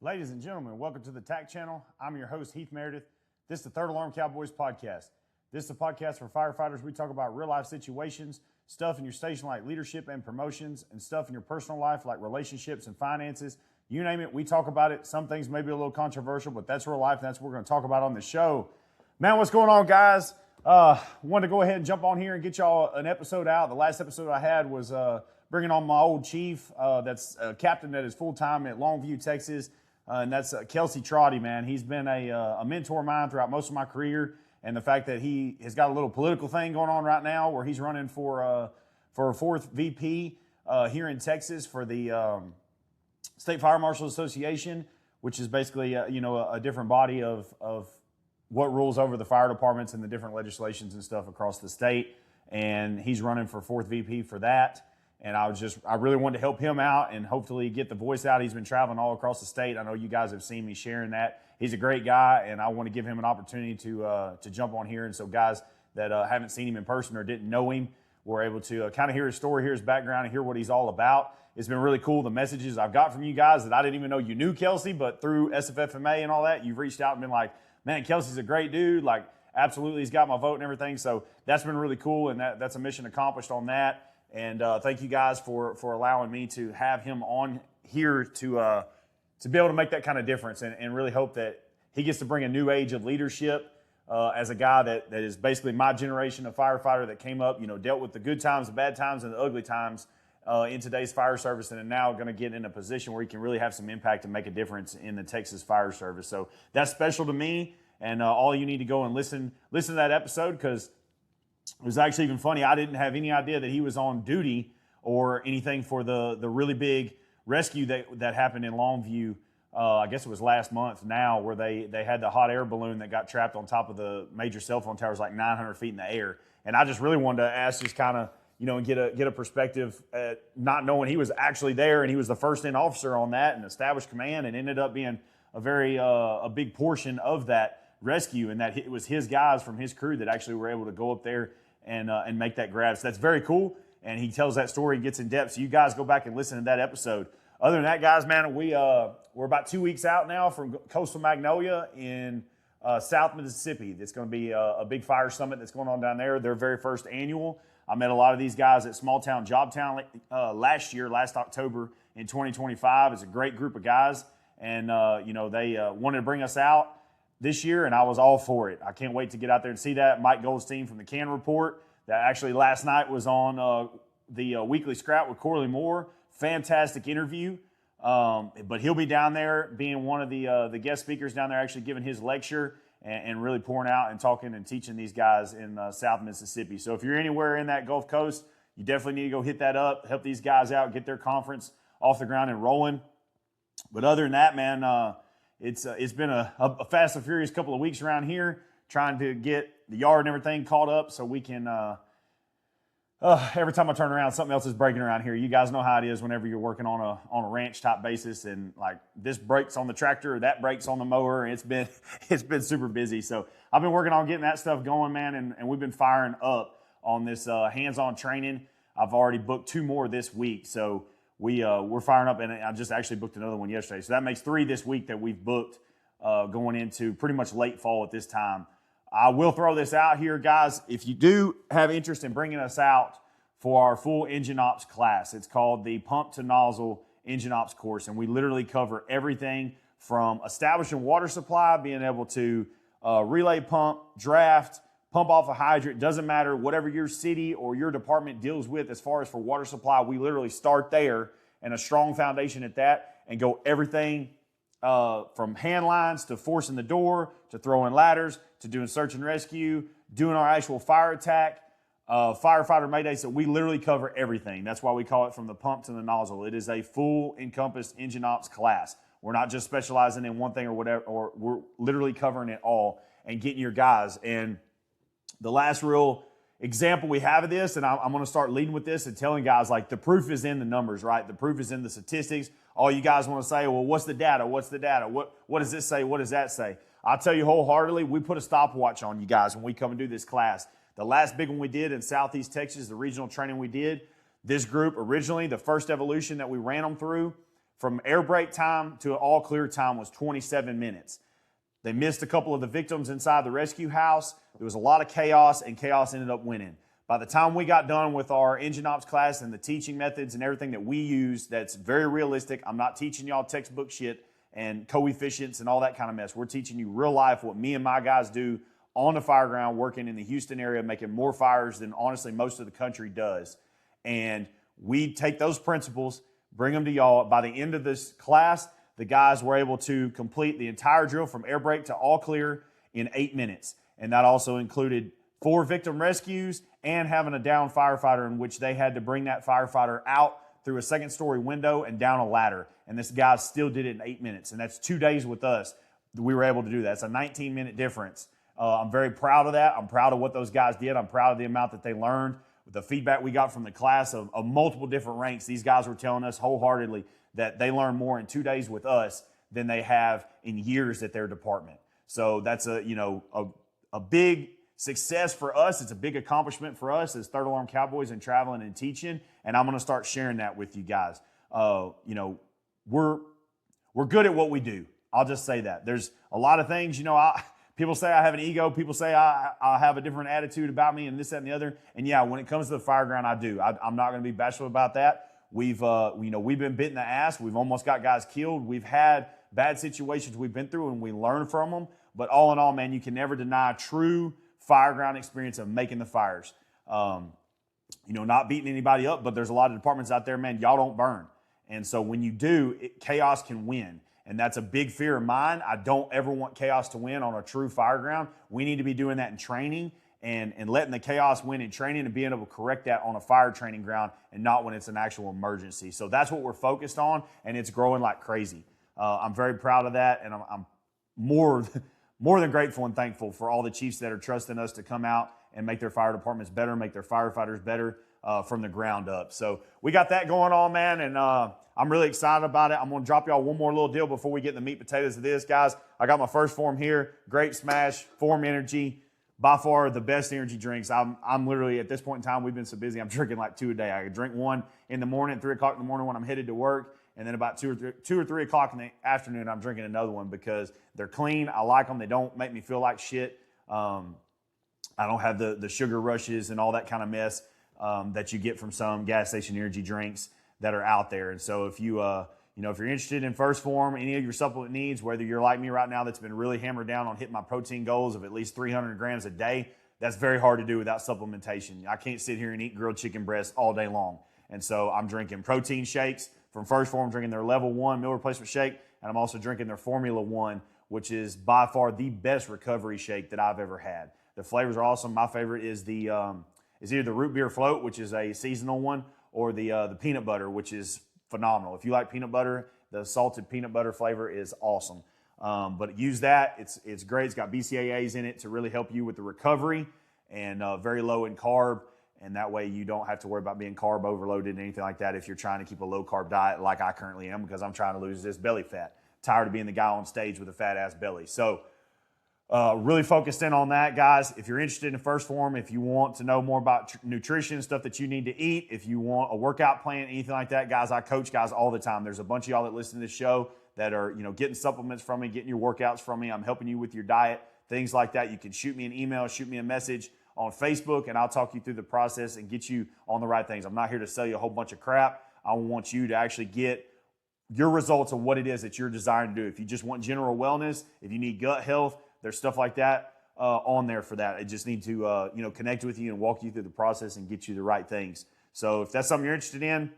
Ladies and gentlemen, welcome to the TAC channel. I'm your host, Heath Meredith. This is the Third Alarm Cowboys podcast. This is a podcast for firefighters. We talk about real life situations, stuff in your station like leadership and promotions, and stuff in your personal life like relationships and finances. You name it, we talk about it. Some things may be a little controversial, but that's real life, and that's what we're going to talk about on the show. Man, what's going on, guys? Wanted to go ahead and jump on here and get y'all an episode out. The last episode I had was bringing on my old chief that's a captain that is full-time at Longview, Texas. And that's Kelsey Trotty, man. He's been a mentor of mine throughout most of my career, and the fact that he has got a little political thing going on right now where he's running for a fourth VP here in Texas for the State Fire Marshal Association, which is basically a different body of what rules over the fire departments and the different legislations and stuff across the state. And he's running for fourth VP for that. And I really wanted to help him out and hopefully get the voice out. He's been traveling all across the state. I know you guys have seen me sharing that. He's a great guy, and I want to give him an opportunity to jump on here. And so guys that haven't seen him in person or didn't know him were able to kind of hear his story, hear his background, and hear what he's all about. It's been really cool, the messages I've got from you guys that I didn't even know you knew Kelsey, but through SFFMA and all that, you've reached out and been like, man, Kelsey's a great dude. Like, absolutely, he's got my vote and everything. So that's been really cool, and that's a mission accomplished on that. And thank you guys for allowing me to have him on here to be able to make that kind of difference and really hope that he gets to bring a new age of leadership as a guy that is basically my generation of firefighter that came up, dealt with the good times, the bad times, and the ugly times in today's fire service, and are now going to get in a position where he can really have some impact and make a difference in the Texas fire service. So that's special to me, and all you need to go and listen to that episode, because it was actually even funny. I didn't have any idea that he was on duty or anything for the really big rescue that happened in Longview. I guess it was last month now, where they had the hot air balloon that got trapped on top of the major cell phone towers like 900 feet in the air. And I just really wanted to ask, just kind of, and get a perspective at not knowing he was actually there, and he was the first in officer on that and established command, and ended up being a big portion of that rescue, and that it was his guys from his crew that actually were able to go up there and make that grab. So that's very cool, and he tells that story and gets in depth. So you guys go back and listen to that episode. Other than that, guys, man, we're about 2 weeks out now from Coastal Magnolia in South Mississippi. It's going to be a big fire summit that's going on down there, their very first annual. I met a lot of these guys at Small Town Jobtown last October in 2025. It's a great group of guys, and they wanted to bring us out this year, and I was all for it. I can't wait to get out there and see that. Mike Goldstein from the Can Report, that actually last night was on the Weekly Scrap with Corley Moore. Fantastic interview. But he'll be down there being one of the guest speakers down there, actually giving his lecture and really pouring out and talking and teaching these guys in South Mississippi. So if you're anywhere in that Gulf Coast, you definitely need to go hit that up, help these guys out, get their conference off the ground and rolling. But other than that, man, it's been a fast and furious couple of weeks around here, trying to get the yard and everything caught up so we can every time I turn around, something else is breaking around here. You guys know how it is whenever you're working on a ranch type basis, and like this breaks on the tractor or that breaks on the mower, and it's been super busy. So I've been working on getting that stuff going, man, and we've been firing up on this hands-on training. I've already booked 2 more this week, so we're firing up, and I just actually booked another one yesterday. So that makes 3 this week that we've booked going into pretty much late fall at this time. I will throw this out here, guys. If you do have interest in bringing us out for our full engine ops class, it's called the Pump to Nozzle Engine Ops course, and we literally cover everything from establishing water supply, being able to relay pump, draft, pump off a hydrant. Doesn't matter, whatever your city or your department deals with as far as for water supply, we literally start there and a strong foundation at that and go everything from hand lines to forcing the door, to throwing ladders, to doing search and rescue, doing our actual fire attack, firefighter mayday. So we literally cover everything. That's why we call it from the pump to the nozzle. It is a full encompassed engine ops class. We're not just specializing in one thing or whatever, or we're literally covering it all and getting your guys. And the last real example we have of this, and I'm going to start leading with this and telling guys, like, the proof is in the numbers, right? The proof is in the statistics. All you guys want to say, well, what's the data? What's the data? What does this say? What does that say? I'll tell you wholeheartedly, we put a stopwatch on you guys when we come and do this class. The last big one we did in Southeast Texas, the regional training we did, this group originally, the first evolution that we ran them through, from air break time to all clear time was 27 minutes. They missed a couple of the victims inside the rescue house. There was a lot of chaos, and chaos ended up winning. By the time we got done with our engine ops class and the teaching methods and everything that we use, that's very realistic. I'm not teaching y'all textbook shit and coefficients and all that kind of mess. We're teaching you real life what me and my guys do on the fire ground, working in the Houston area, making more fires than honestly most of the country does. And we take those principles, bring them to y'all. By the end of this class, the guys were able to complete the entire drill from air break to all clear in 8 minutes. And that also included 4 victim rescues and having a down firefighter in which they had to bring that firefighter out through a second-story window and down a ladder. And this guy still did it in 8 minutes. And that's 2 days with us. We were able to do that. It's a 19-minute difference. I'm very proud of that. I'm proud of what those guys did. I'm proud of the amount that they learned. The feedback we got from the class of multiple different ranks, these guys were telling us wholeheartedly that they learned more in 2 days with us than they have in years at their department. So that's a big success for us. It's a big accomplishment for us as Third Alarm Cowboys and traveling and teaching. And I'm going to start sharing that with you guys. We're good at what we do. I'll just say that. There's a lot of things, people say I have an ego. People say I have a different attitude about me and this, that, and the other. And yeah, when it comes to the fire ground, I do. I'm not going to be bashful about that. We've been bit in the ass. We've almost got guys killed. We've had bad situations we've been through and we learn from them. But all in all, man, you can never deny true fire ground experience of making the fires. Not beating anybody up, but there's a lot of departments out there, man, y'all don't burn. And so when you do, chaos can win. And that's a big fear of mine. I don't ever want chaos to win on a true fire ground. We need to be doing that in training and letting the chaos win in training and being able to correct that on a fire training ground and not when it's an actual emergency. So that's what we're focused on, and it's growing like crazy. I'm very proud of that, and I'm more than grateful and thankful for all the chiefs that are trusting us to come out and make their fire departments better, make their firefighters better from the ground up. So we got that going on, man, and I'm really excited about it. I'm going to drop y'all one more little deal before we get in the meat potatoes of this, guys. I got my first form here, Grape Smash, Form Energy, by far the best energy drinks. I'm literally, at this point in time, we've been so busy, I'm drinking like 2 a day. I drink one in the morning, 3 o'clock in the morning when I'm headed to work, and then about 2 or 3 o'clock in the afternoon, I'm drinking another one because they're clean. I like them. They don't make me feel like shit. I don't have the sugar rushes and all that kind of mess that you get from some gas station energy drinks that are out there. And so if you're interested in First Form, any of your supplement needs, whether you're like me right now that's been really hammered down on hitting my protein goals of at least 300 grams a day, that's very hard to do without supplementation. I can't sit here and eat grilled chicken breasts all day long. And so I'm drinking protein shakes from First Form, drinking their Level 1 meal replacement shake, and I'm also drinking their Formula 1, which is by far the best recovery shake that I've ever had. The flavors are awesome. My favorite is either the root beer float, which is a seasonal one, or the peanut butter, which is phenomenal. If you like peanut butter, the salted peanut butter flavor is awesome. But use that. It's great. It's got BCAAs in it to really help you with the recovery and very low in carb. And that way you don't have to worry about being carb overloaded and anything like that if you're trying to keep a low carb diet like I currently am, because I'm trying to lose this belly fat. Tired of being the guy on stage with a fat ass belly. So really focused in on that, guys. If you're interested in First Form, if you want to know more about nutrition, stuff that you need to eat, if you want a workout plan, anything like that, guys, I coach guys all the time. There's a bunch of y'all that listen to this show that are, getting supplements from me, getting your workouts from me. I'm helping you with your diet, things like that. You can shoot me an email, shoot me a message on Facebook, and I'll talk you through the process and get you on the right things. I'm not here to sell you a whole bunch of crap. I want you to actually get your results of what it is that you're desiring to do. If you just want general wellness, if you need gut health, there's stuff like that on there for that. I just need to, connect with you and walk you through the process and get you the right things. So if that's something you're interested in,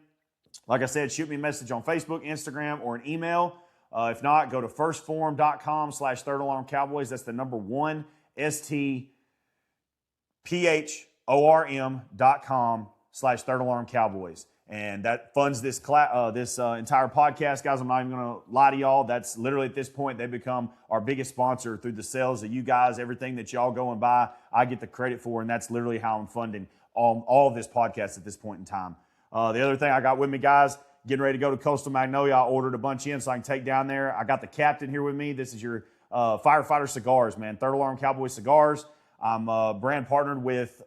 like I said, shoot me a message on Facebook, Instagram, or an email. If not, go to firstform.com/Third Alarm Cowboys. That's the number 1, STPHORM.com/Third Alarm Cowboys. And that funds this entire podcast, guys. I'm not even going to lie to y'all. That's literally at this point, they become our biggest sponsor through the sales of you guys. Everything that y'all go and buy, I get the credit for, and that's literally how I'm funding all of this podcast at this point in time. The other thing I got with me, guys, getting ready to go to Coastal Magnolia. I ordered a bunch in so I can take down there. I got the captain here with me. This is your firefighter cigars, man. Third Alarm Cowboy cigars. I'm brand partnered with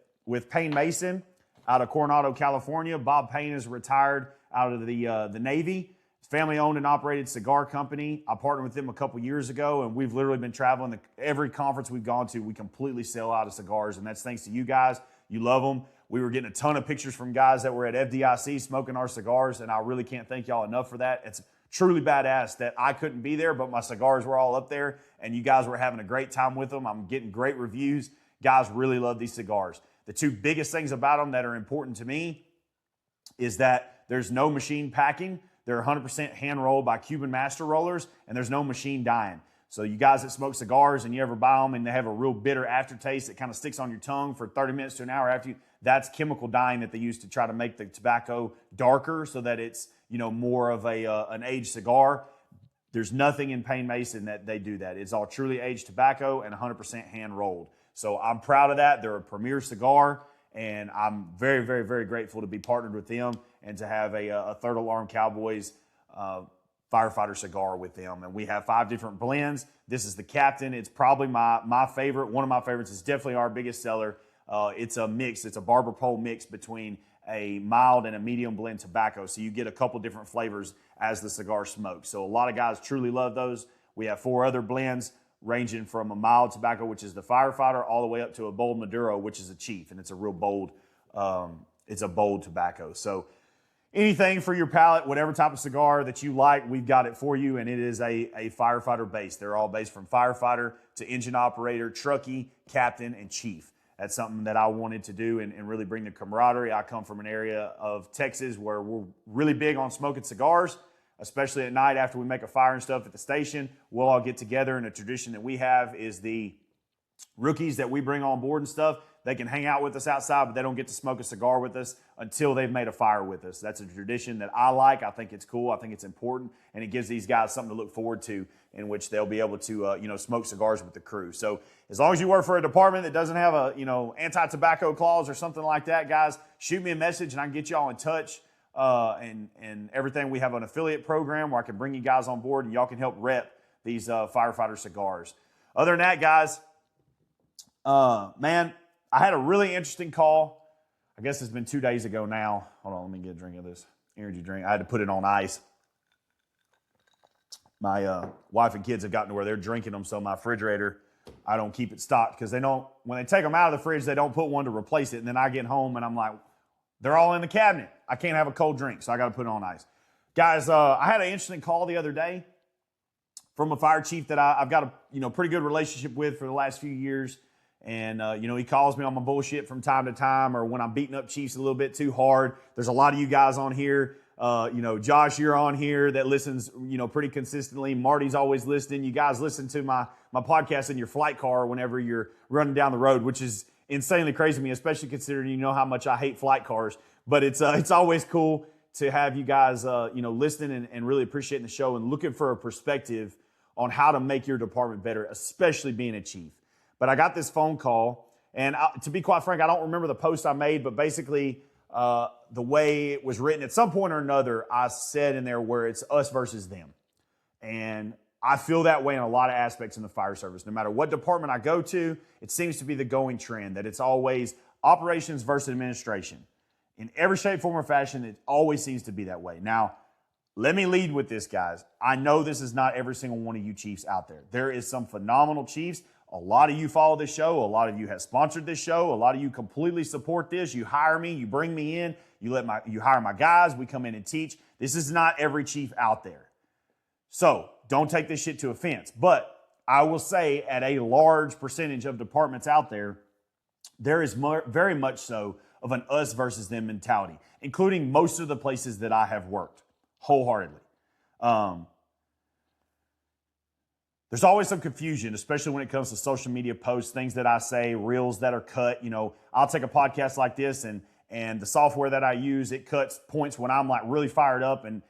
Payne Mason out of Coronado, California. Bob Payne is retired out of the Navy, Family-owned and operated cigar company. I partnered with them a couple years ago, and we've literally been traveling. Every conference we've gone to, we completely sell out of cigars, and that's thanks to you guys. You love them. We were getting a ton of pictures from guys that were at FDIC smoking our cigars, and I really can't thank y'all enough for that. It's truly badass that I couldn't be there, but my cigars were all up there, and you guys were having a great time with them. I'm getting great reviews. Guys really love these cigars. The two biggest things about them that are important to me is that there's no machine packing. They're 100% hand-rolled by Cuban master rollers, and there's no machine dyeing. So you guys that smoke cigars and you ever buy them and they have a real bitter aftertaste that kind of sticks on your tongue for 30 minutes to an hour after you, that's chemical dyeing that they use to try to make the tobacco darker so that it's, more of an aged cigar. There's nothing in Payne Mason that they do that. It's all truly aged tobacco and 100% hand-rolled. So I'm proud of that. They're a premier cigar, and I'm very, very, very grateful to be partnered with them and to have a Third Alarm Cowboys firefighter cigar with them. And we have 5 different blends. This is the Captain. It's probably my favorite. One of my favorites. Is definitely our biggest seller. It's a mix. It's a barber pole mix between a mild and a medium blend tobacco. So you get a couple different flavors as the cigar smokes. So a lot of guys truly love those. We have 4 other blends ranging from a mild tobacco, which is the firefighter, all the way up to a bold Maduro, which is a chief. And it's a real bold, it's a bold tobacco. So anything for your palate, whatever type of cigar that you like, we've got it for you, and it is a firefighter base. They're all based from firefighter to engine operator, truckie, captain, and chief. That's something that I wanted to do and really bring the camaraderie. I come from an area of Texas where we're really big on smoking cigars, especially at night after we make a fire and stuff at the station. We'll all get together, and a tradition that we have is the rookies that we bring on board and stuff, they can hang out with us outside, but they don't get to smoke a cigar with us until they've made a fire with us. That's a tradition that I like. I think it's cool. I think it's important, and it gives these guys something to look forward to in which they'll be able to, smoke cigars with the crew. So as long as you work for a department that doesn't have a, anti-tobacco clause or something like that, guys, shoot me a message and I can get y'all in touch. And everything. We have an affiliate program where I can bring you guys on board and y'all can help rep these firefighter cigars. Other than that, guys, man, I had a really interesting call. I guess it's been 2 days ago now. Hold on, let me get a drink of this energy drink. I had to put it on ice. My wife and kids have gotten to where they're drinking them, so my refrigerator, I don't keep it stocked because when they take them out of the fridge, they don't put one to replace it. And then I get home and I'm like, they're all in the cabinet. I can't have a cold drink, so I got to put it on ice. Guys, I had an interesting call the other day from a fire chief that I've got a pretty good relationship with for the last few years. And, he calls me on my bullshit from time to time, or when I'm beating up chiefs a little bit too hard. There's a lot of you guys on here. Josh, you're on here that listens, pretty consistently. Marty's always listening. You guys listen to my podcast in your flight car whenever you're running down the road, which is insanely crazy to me, especially considering how much I hate flight cars. But it's always cool to have you guys, listening and really appreciating the show and looking for a perspective on how to make your department better, especially being a chief. But I got this phone call, and to be quite frank, I don't remember the post I made, but basically the way it was written, at some point or another, I said in there where it's us versus them. And I feel that way in a lot of aspects in the fire service. No matter what department I go to, it seems to be the going trend that it's always operations versus administration. In every shape, form, or fashion, it always seems to be that way. Now, let me lead with this, guys. I know this is not every single one of you chiefs out there. There is some phenomenal chiefs. A lot of you follow this show. A lot of you have sponsored this show. A lot of you completely support this. You hire me. You bring me in. You hire my guys. We come in and teach. This is not every chief out there. So don't take this shit to offense. But I will say at a large percentage of departments out there, there is very much so of an us versus them mentality, including most of the places that I have worked wholeheartedly. There's always some confusion, especially when it comes to social media posts, things that I say, reels that are cut. I'll take a podcast like this and the software that I use, it cuts points when I'm like really fired up and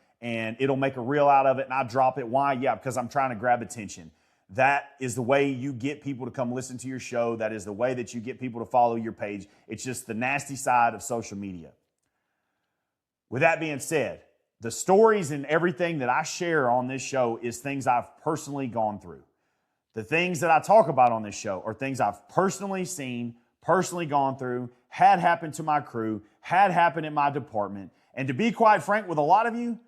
it'll make a reel out of it and I drop it. Why? Yeah, because I'm trying to grab attention. That is the way you get people to come listen to your show. That is the way that you get people to follow your page. It's just the nasty side of social media. With that being said, the stories and everything that I share on this show is things I've personally gone through. The things that I talk about on this show are things I've personally seen, personally gone through, had happen to my crew, had happened in my department. And to be quite frank with a lot of you,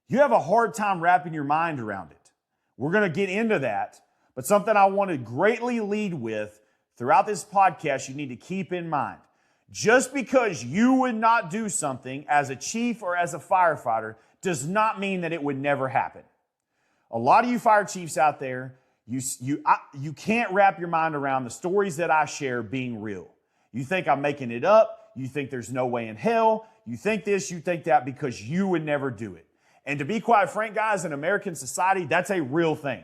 You have a hard time wrapping your mind around it. We're going to get into that, but something I want to greatly lead with throughout this podcast you need to keep in mind. Just because you would not do something as a chief or as a firefighter does not mean that it would never happen. A lot of you fire chiefs out there, you can't wrap your mind around the stories that I share being real. You think I'm making it up. You think there's no way in hell. You think this, you think that because you would never do it. And to be quite frank, guys, in American society, that's a real thing.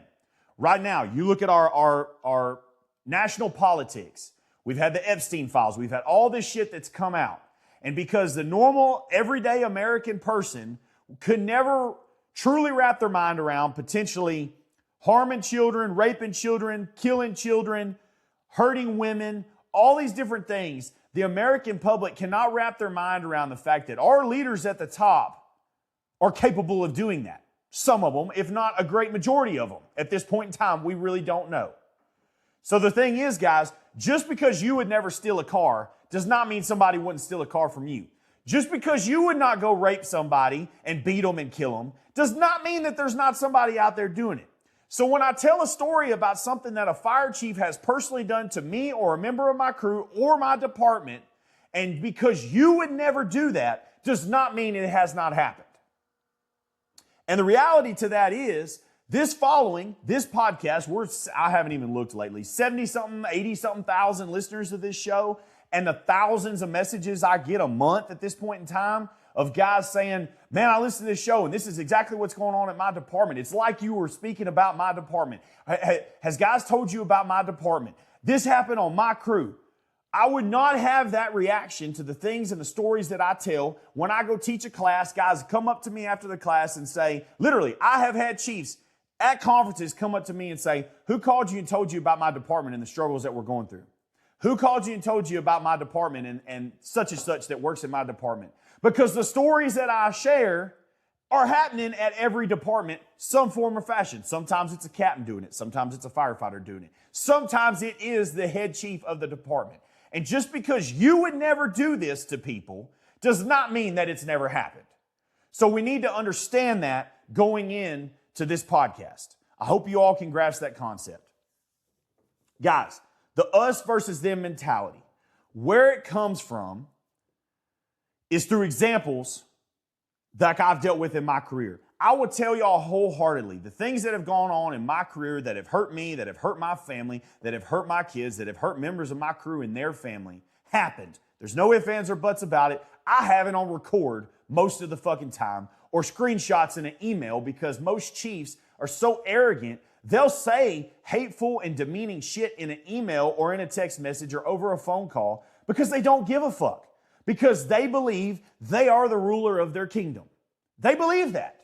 Right now, you look at our national politics. We've had the Epstein files. We've had all this shit that's come out. And because the normal, everyday American person could never truly wrap their mind around potentially harming children, raping children, killing children, hurting women, all these different things, the American public cannot wrap their mind around the fact that our leaders at the top are capable of doing that. Some of them, if not a great majority of them. At this point in time, we really don't know. So the thing is, guys, just because you would never steal a car does not mean somebody wouldn't steal a car from you. Just because you would not go rape somebody and beat them and kill them does not mean that there's not somebody out there doing it. So when I tell a story about something that a fire chief has personally done to me or a member of my crew or my department, and because you would never do that, does not mean it has not happened. And the reality to that is, this podcast, I haven't even looked lately, 70-something, 80-something thousand listeners of this show, and the thousands of messages I get a month at this point in time of guys saying, man, I listen to this show, and this is exactly what's going on at my department. It's like you were speaking about my department. Has guys told you about my department? This happened on my crew. I would not have that reaction to the things and the stories that I tell when I go teach a class. Guys come up to me after the class and say, literally, I have had chiefs at conferences come up to me and say, who called you and told you about my department and the struggles that we're going through? Who called you and told you about my department and such that works in my department? Because the stories that I share are happening at every department, some form or fashion. Sometimes it's a captain doing it. Sometimes it's a firefighter doing it. Sometimes it is the head chief of the department. And just because you would never do this to people does not mean that it's never happened. So we need to understand that going in to this podcast. I hope you all can grasp that concept. Guys, the us versus them mentality, where it comes from is through examples that I've dealt with in my career. I will tell y'all wholeheartedly, the things that have gone on in my career that have hurt me, that have hurt my family, that have hurt my kids, that have hurt members of my crew and their family happened. There's no ifs, ands, or buts about it. I have it on record most of the fucking time or screenshots in an email because most chiefs are so arrogant, they'll say hateful and demeaning shit in an email or in a text message or over a phone call because they don't give a fuck. Because they believe they are the ruler of their kingdom. They believe that.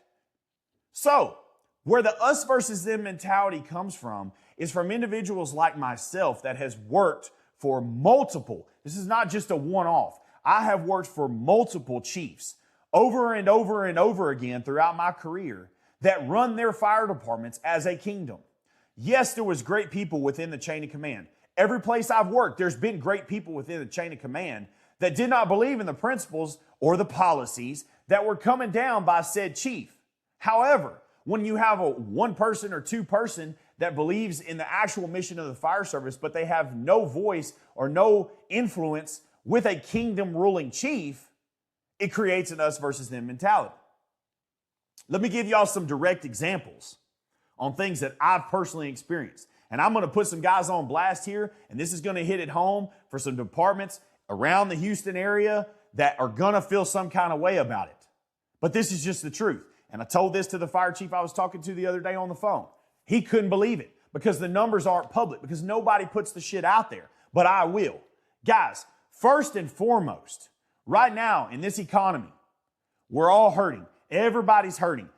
So, where the us versus them mentality comes from is from individuals like myself that has worked for multiple. This is not just a one-off. I have worked for multiple chiefs over and over and over again throughout my career that run their fire departments as a kingdom. Yes, there was great people within the chain of command. Every place I've worked, there's been great people within the chain of command that did not believe in the principles or the policies that were coming down by said chief. However, when you have a one person or two person that believes in the actual mission of the fire service, but they have no voice or no influence with a kingdom ruling chief, it creates an us versus them mentality. Let me give y'all some direct examples on things that I've personally experienced. And I'm going to put some guys on blast here, and this is going to hit it home for some departments around the Houston area that are going to feel some kind of way about it. But this is just the truth. And I told this to the fire chief I was talking to the other day on the phone. He couldn't believe it because the numbers aren't public, because nobody puts the shit out there. But I will. Guys, first and foremost, right now in this economy, we're all hurting. Everybody's hurting.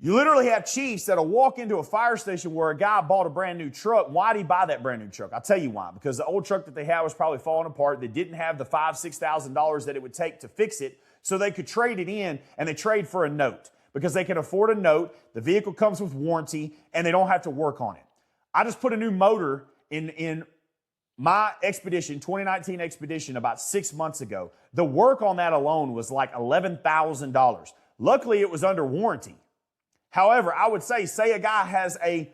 You literally have chiefs that'll walk into a fire station where a guy bought a brand new truck. Why did he buy that brand new truck? I'll tell you why. Because the old truck that they had was probably falling apart. They didn't have the $5,000, $6,000 that it would take to fix it, so they could trade it in, and they trade for a note because they can afford a note. The vehicle comes with warranty, and they don't have to work on it. I just put a new motor in my Expedition, 2019 Expedition, about 6 months ago. The work on that alone was like $11,000. Luckily, it was under warranty. However, I would say a guy has a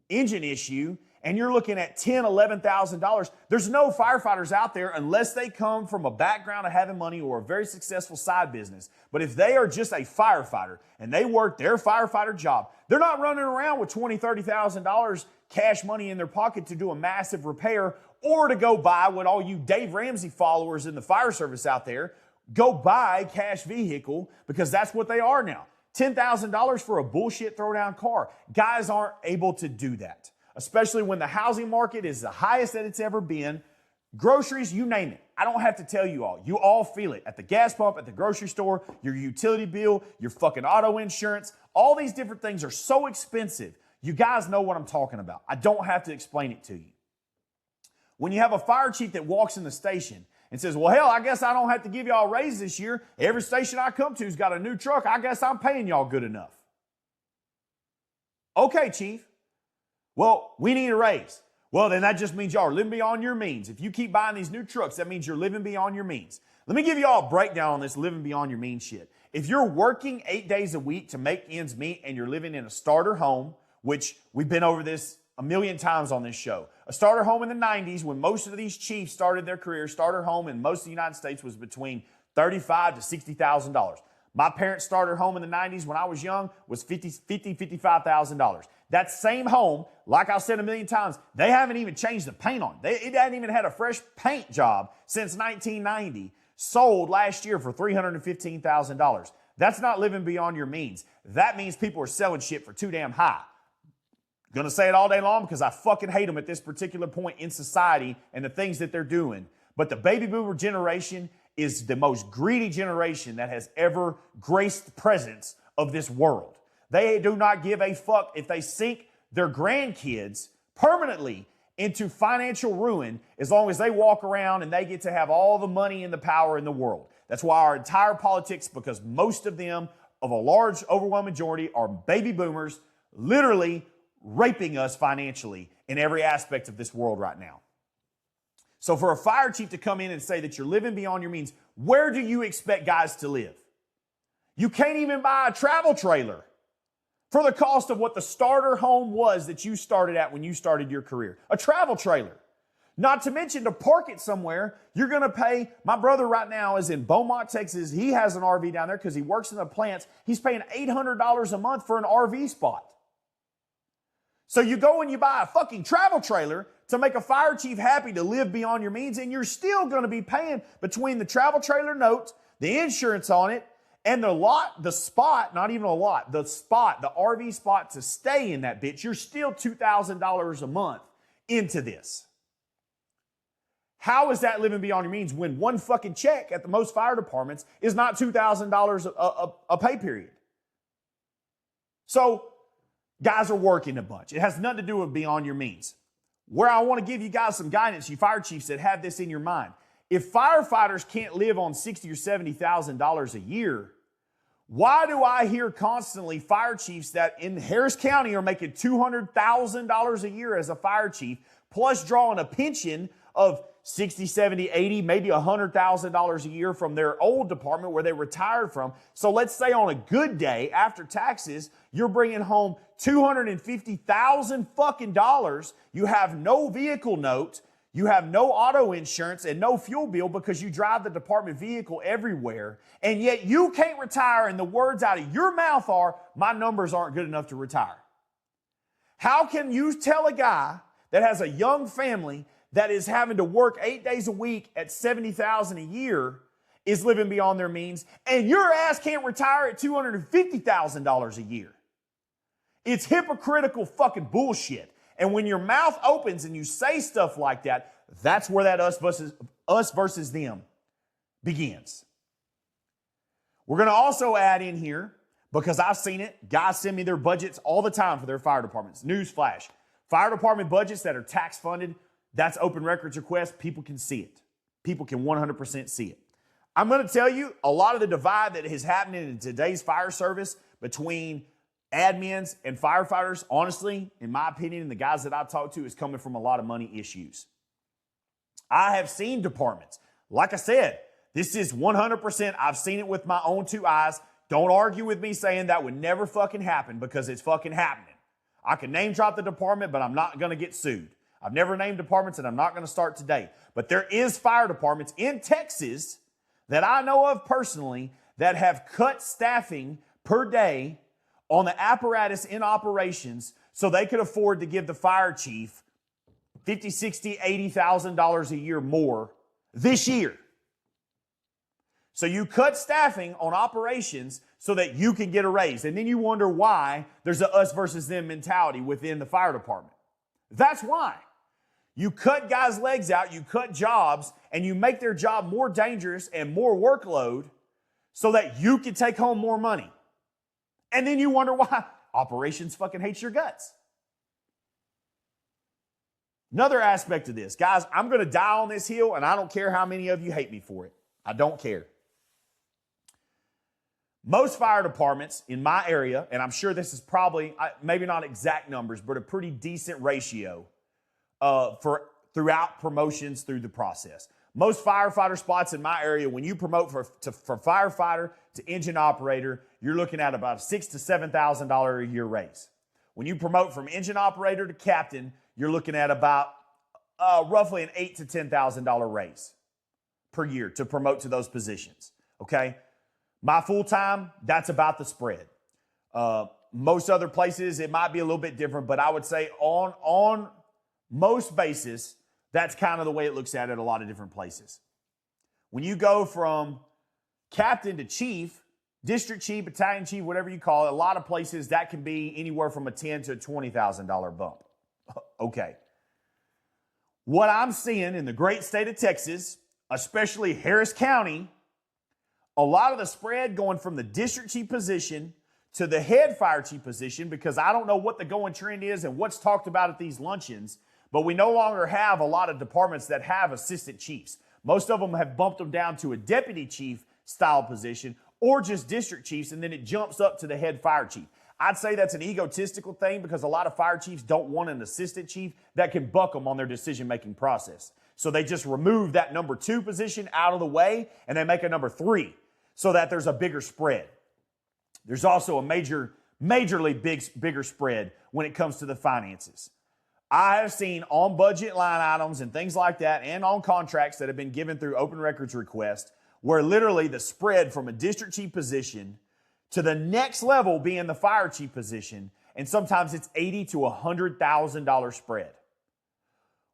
engine issue and you're looking at $10,000, $11,000. There's no firefighters out there unless they come from a background of having money or a very successful side business. But if they are just a firefighter and they work their firefighter job, they're not running around with $20,000, $30,000 cash money in their pocket to do a massive repair or to go buy what all you Dave Ramsey followers in the fire service out there go buy a cash vehicle, because that's what they are now. $10,000 for a bullshit throwdown car. Guys aren't able to do that, especially when the housing market is the highest that it's ever been. Groceries, you name it. I don't have to tell you all. You all feel it at the gas pump, at the grocery store, your utility bill, your fucking auto insurance. All these different things are so expensive. You guys know what I'm talking about. I don't have to explain it to you. When you have a fire chief that walks in the station and says, well, hell, I guess I don't have to give y'all a raise this year. Every station I come to's got a new truck. I guess I'm paying y'all good enough. Okay, chief. Well, we need a raise. Well, then that just means y'all are living beyond your means. If you keep buying these new trucks, that means you're living beyond your means. Let me give you all a breakdown on this living beyond your means shit. If you're working 8 days a week to make ends meet and you're living in a starter home, which we've been over this a million times on this show. A starter home in the 90s, when most of these chiefs started their career, starter home in most of the United States was between $35,000 to $60,000. My parents' starter home in the 90s when I was young was $55,000. That same home, like I said a million times, they haven't even changed the paint on it. It hadn't even had a fresh paint job since 1990, sold last year for $315,000. That's not living beyond your means. That means people are selling shit for too damn high. Gonna say it all day long because I fucking hate them at this particular point in society and the things that they're doing. But the baby boomer generation is the most greedy generation that has ever graced the presence of this world. They do not give a fuck if they sink their grandkids permanently into financial ruin as long as they walk around and they get to have all the money and the power in the world. That's why our entire politics, because most of them, of a large overwhelming majority, are baby boomers, literally raping us financially in every aspect of this world right now. So for a fire chief to come in and say that you're living beyond your means, where do you expect guys to live? You can't even buy a travel trailer for the cost of what the starter home was that you started at when you started your career. A travel trailer. Not to mention to park it somewhere, you're going to pay. My brother right now is in Beaumont, Texas. He has an RV down there because he works in the plants. He's paying $800 a month for an RV spot. So you go and you buy a fucking travel trailer to make a fire chief happy to live beyond your means, and you're still going to be paying between the travel trailer note, the insurance on it, and the RV spot to stay in that bitch. You're still $2,000 a month into this. How is that living beyond your means when one fucking check at the most fire departments is not $2,000 a pay period? So guys are working a bunch. It has nothing to do with beyond your means. Where I want to give you guys some guidance, you fire chiefs that have this in your mind. If firefighters can't live on $60,000 or $70,000 a year, why do I hear constantly fire chiefs that in Harris County are making $200,000 a year as a fire chief, plus drawing a pension of $60,000, $70,000, $80,000, maybe $100,000 a year from their old department where they retired from? So let's say on a good day after taxes, you're bringing home $250,000 fucking dollars. You have no vehicle note, you have no auto insurance and no fuel bill because you drive the department vehicle everywhere, and yet you can't retire, and the words out of your mouth are, my numbers aren't good enough to retire. How can you tell a guy that has a young family that is having to work 8 days a week at $70,000 a year is living beyond their means, and your ass can't retire at $250,000 a year? It's hypocritical fucking bullshit. And when your mouth opens and you say stuff like that, that's where that us versus them begins. We're going to also add in here, because I've seen it, guys send me their budgets all the time for their fire departments. Newsflash. Fire department budgets that are tax funded, that's open records request. People can see it. People can 100% see it. I'm going to tell you, a lot of the divide that is happening in today's fire service between admins and firefighters, honestly, in my opinion, and the guys that I talk to, is coming from a lot of money issues. I have seen departments, like I said, this is 100%, I've seen it with my own two eyes. don't argue with me saying that would never fucking happen, because it's fucking happening. I can name drop the department, but I'm not going to get sued. I've never named departments, and I'm not going to start today. But there is fire departments in Texas that I know of personally that have cut staffing per day on the apparatus in operations so they could afford to give the fire chief $50,000, $60,000, $80,000 a year more this year. So you cut staffing on operations so that you can get a raise. And then you wonder why there's a us versus them mentality within the fire department. That's why. You cut guys' legs out, you cut jobs, and you make their job more dangerous and more workload so that you can take home more money. And then you wonder why operations fucking hates your guts. Another aspect of this, guys, I'm going to die on this hill, and I don't care how many of you hate me for it. I don't care. Most fire departments in my area, and I'm sure this is probably, maybe not exact numbers, but a pretty decent ratio for throughout promotions through the process. Most firefighter spots in my area, when you promote from firefighter to engine operator, you're looking at about a $6,000 to $7,000 a year raise. When you promote from engine operator to captain, you're looking at about roughly an $8,000 to $10,000 raise per year to promote to those positions. Okay. My full-time, that's about the spread. Most other places, it might be a little bit different, but I would say on most basis, that's kind of the way it looks at it a lot of different places. When you go from captain to chief, district chief, battalion chief, whatever you call it, a lot of places that can be anywhere from a $10,000 to a $20,000 bump. Okay. What I'm seeing in the great state of Texas, especially Harris County, a lot of the spread going from the district chief position to the head fire chief position, because I don't know what the going trend is and what's talked about at these luncheons, but we no longer have a lot of departments that have assistant chiefs. Most of them have bumped them down to a deputy chief style position or just district chiefs, and then it jumps up to the head fire chief. I'd say that's an egotistical thing, because a lot of fire chiefs don't want an assistant chief that can buck them on their decision-making process. So they just remove that number 2 position out of the way, and they make a number 3 so that there's a bigger spread. There's also a majorly bigger spread when it comes to the finances. I have seen on budget line items and things like that, and on contracts that have been given through open records request, where literally the spread from a district chief position to the next level being the fire chief position, and sometimes it's $80,000 to $100,000 spread.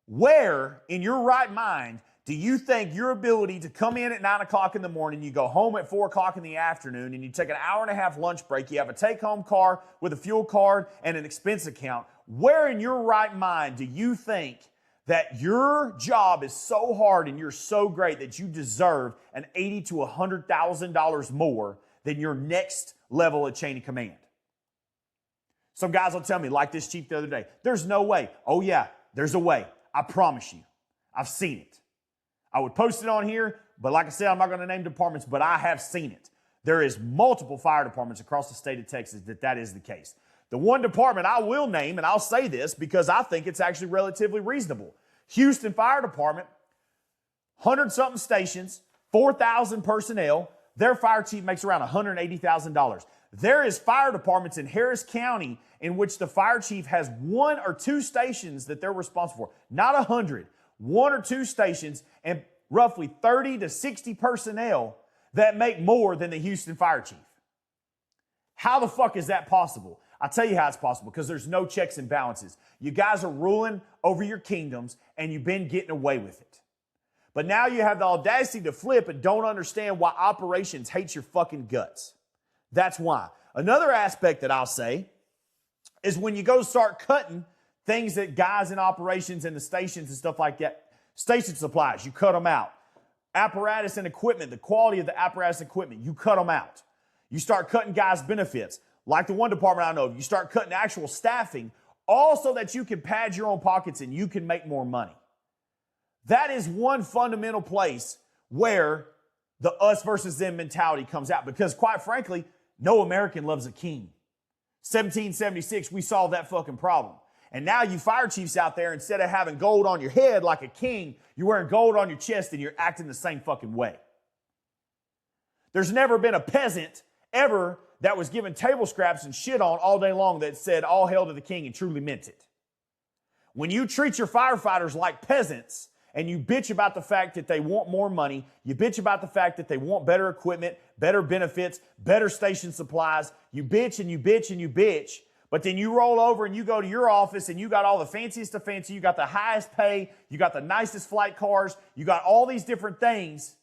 Where in your right mind do you think your ability to come in at 9 o'clock in the morning, you go home at 4 o'clock in the afternoon, and you take an hour and a half lunch break, you have a take-home car with a fuel card and an expense account, where in your right mind do you think that your job is so hard and you're so great that you deserve an $80,000 to $100,000 more than your next level of chain of command? Some guys will tell me, like this chief the other day, there's no way. Oh yeah, there's a way. I promise you. I've seen it. I would post it on here, but like I said, I'm not going to name departments, but I have seen it. There is multiple fire departments across the state of Texas that is the case. The one department I will name, and I'll say this because I think it's actually relatively reasonable. Houston Fire Department, 100-something stations, 4,000 personnel. Their fire chief makes around $180,000. There is fire departments in Harris County in which the fire chief has 1 or 2 stations that they're responsible for. Not 100. 1 or 2 stations and roughly 30 to 60 personnel that make more than the Houston fire chief. How the fuck is that possible? I'll tell you how it's possible, because there's no checks and balances. You guys are ruling over your kingdoms, and you've been getting away with it. But now you have the audacity to flip and don't understand why operations hates your fucking guts. That's why. Another aspect that I'll say is when you go start cutting things that guys in operations and the stations and stuff like that, station supplies, you cut them out. Apparatus and equipment, the quality of the apparatus and equipment, you cut them out. You start cutting guys' benefits. Like the one department I know of, you start cutting actual staffing, all so that you can pad your own pockets and you can make more money. That is one fundamental place where the us versus them mentality comes out, because quite frankly, no American loves a king. 1776, we solved that fucking problem. And now you fire chiefs out there, instead of having gold on your head like a king, you're wearing gold on your chest and you're acting the same fucking way. There's never been a peasant ever that was given table scraps and shit on all day long that said all hail to the king and truly meant it. When you treat your firefighters like peasants and you bitch about the fact that they want more money, you bitch about the fact that they want better equipment, better benefits, better station supplies, you bitch and you bitch and you bitch, but then you roll over and you go to your office and you got all the fanciest of fancy, you got the highest pay, you got the nicest flight cars, you got all these different things.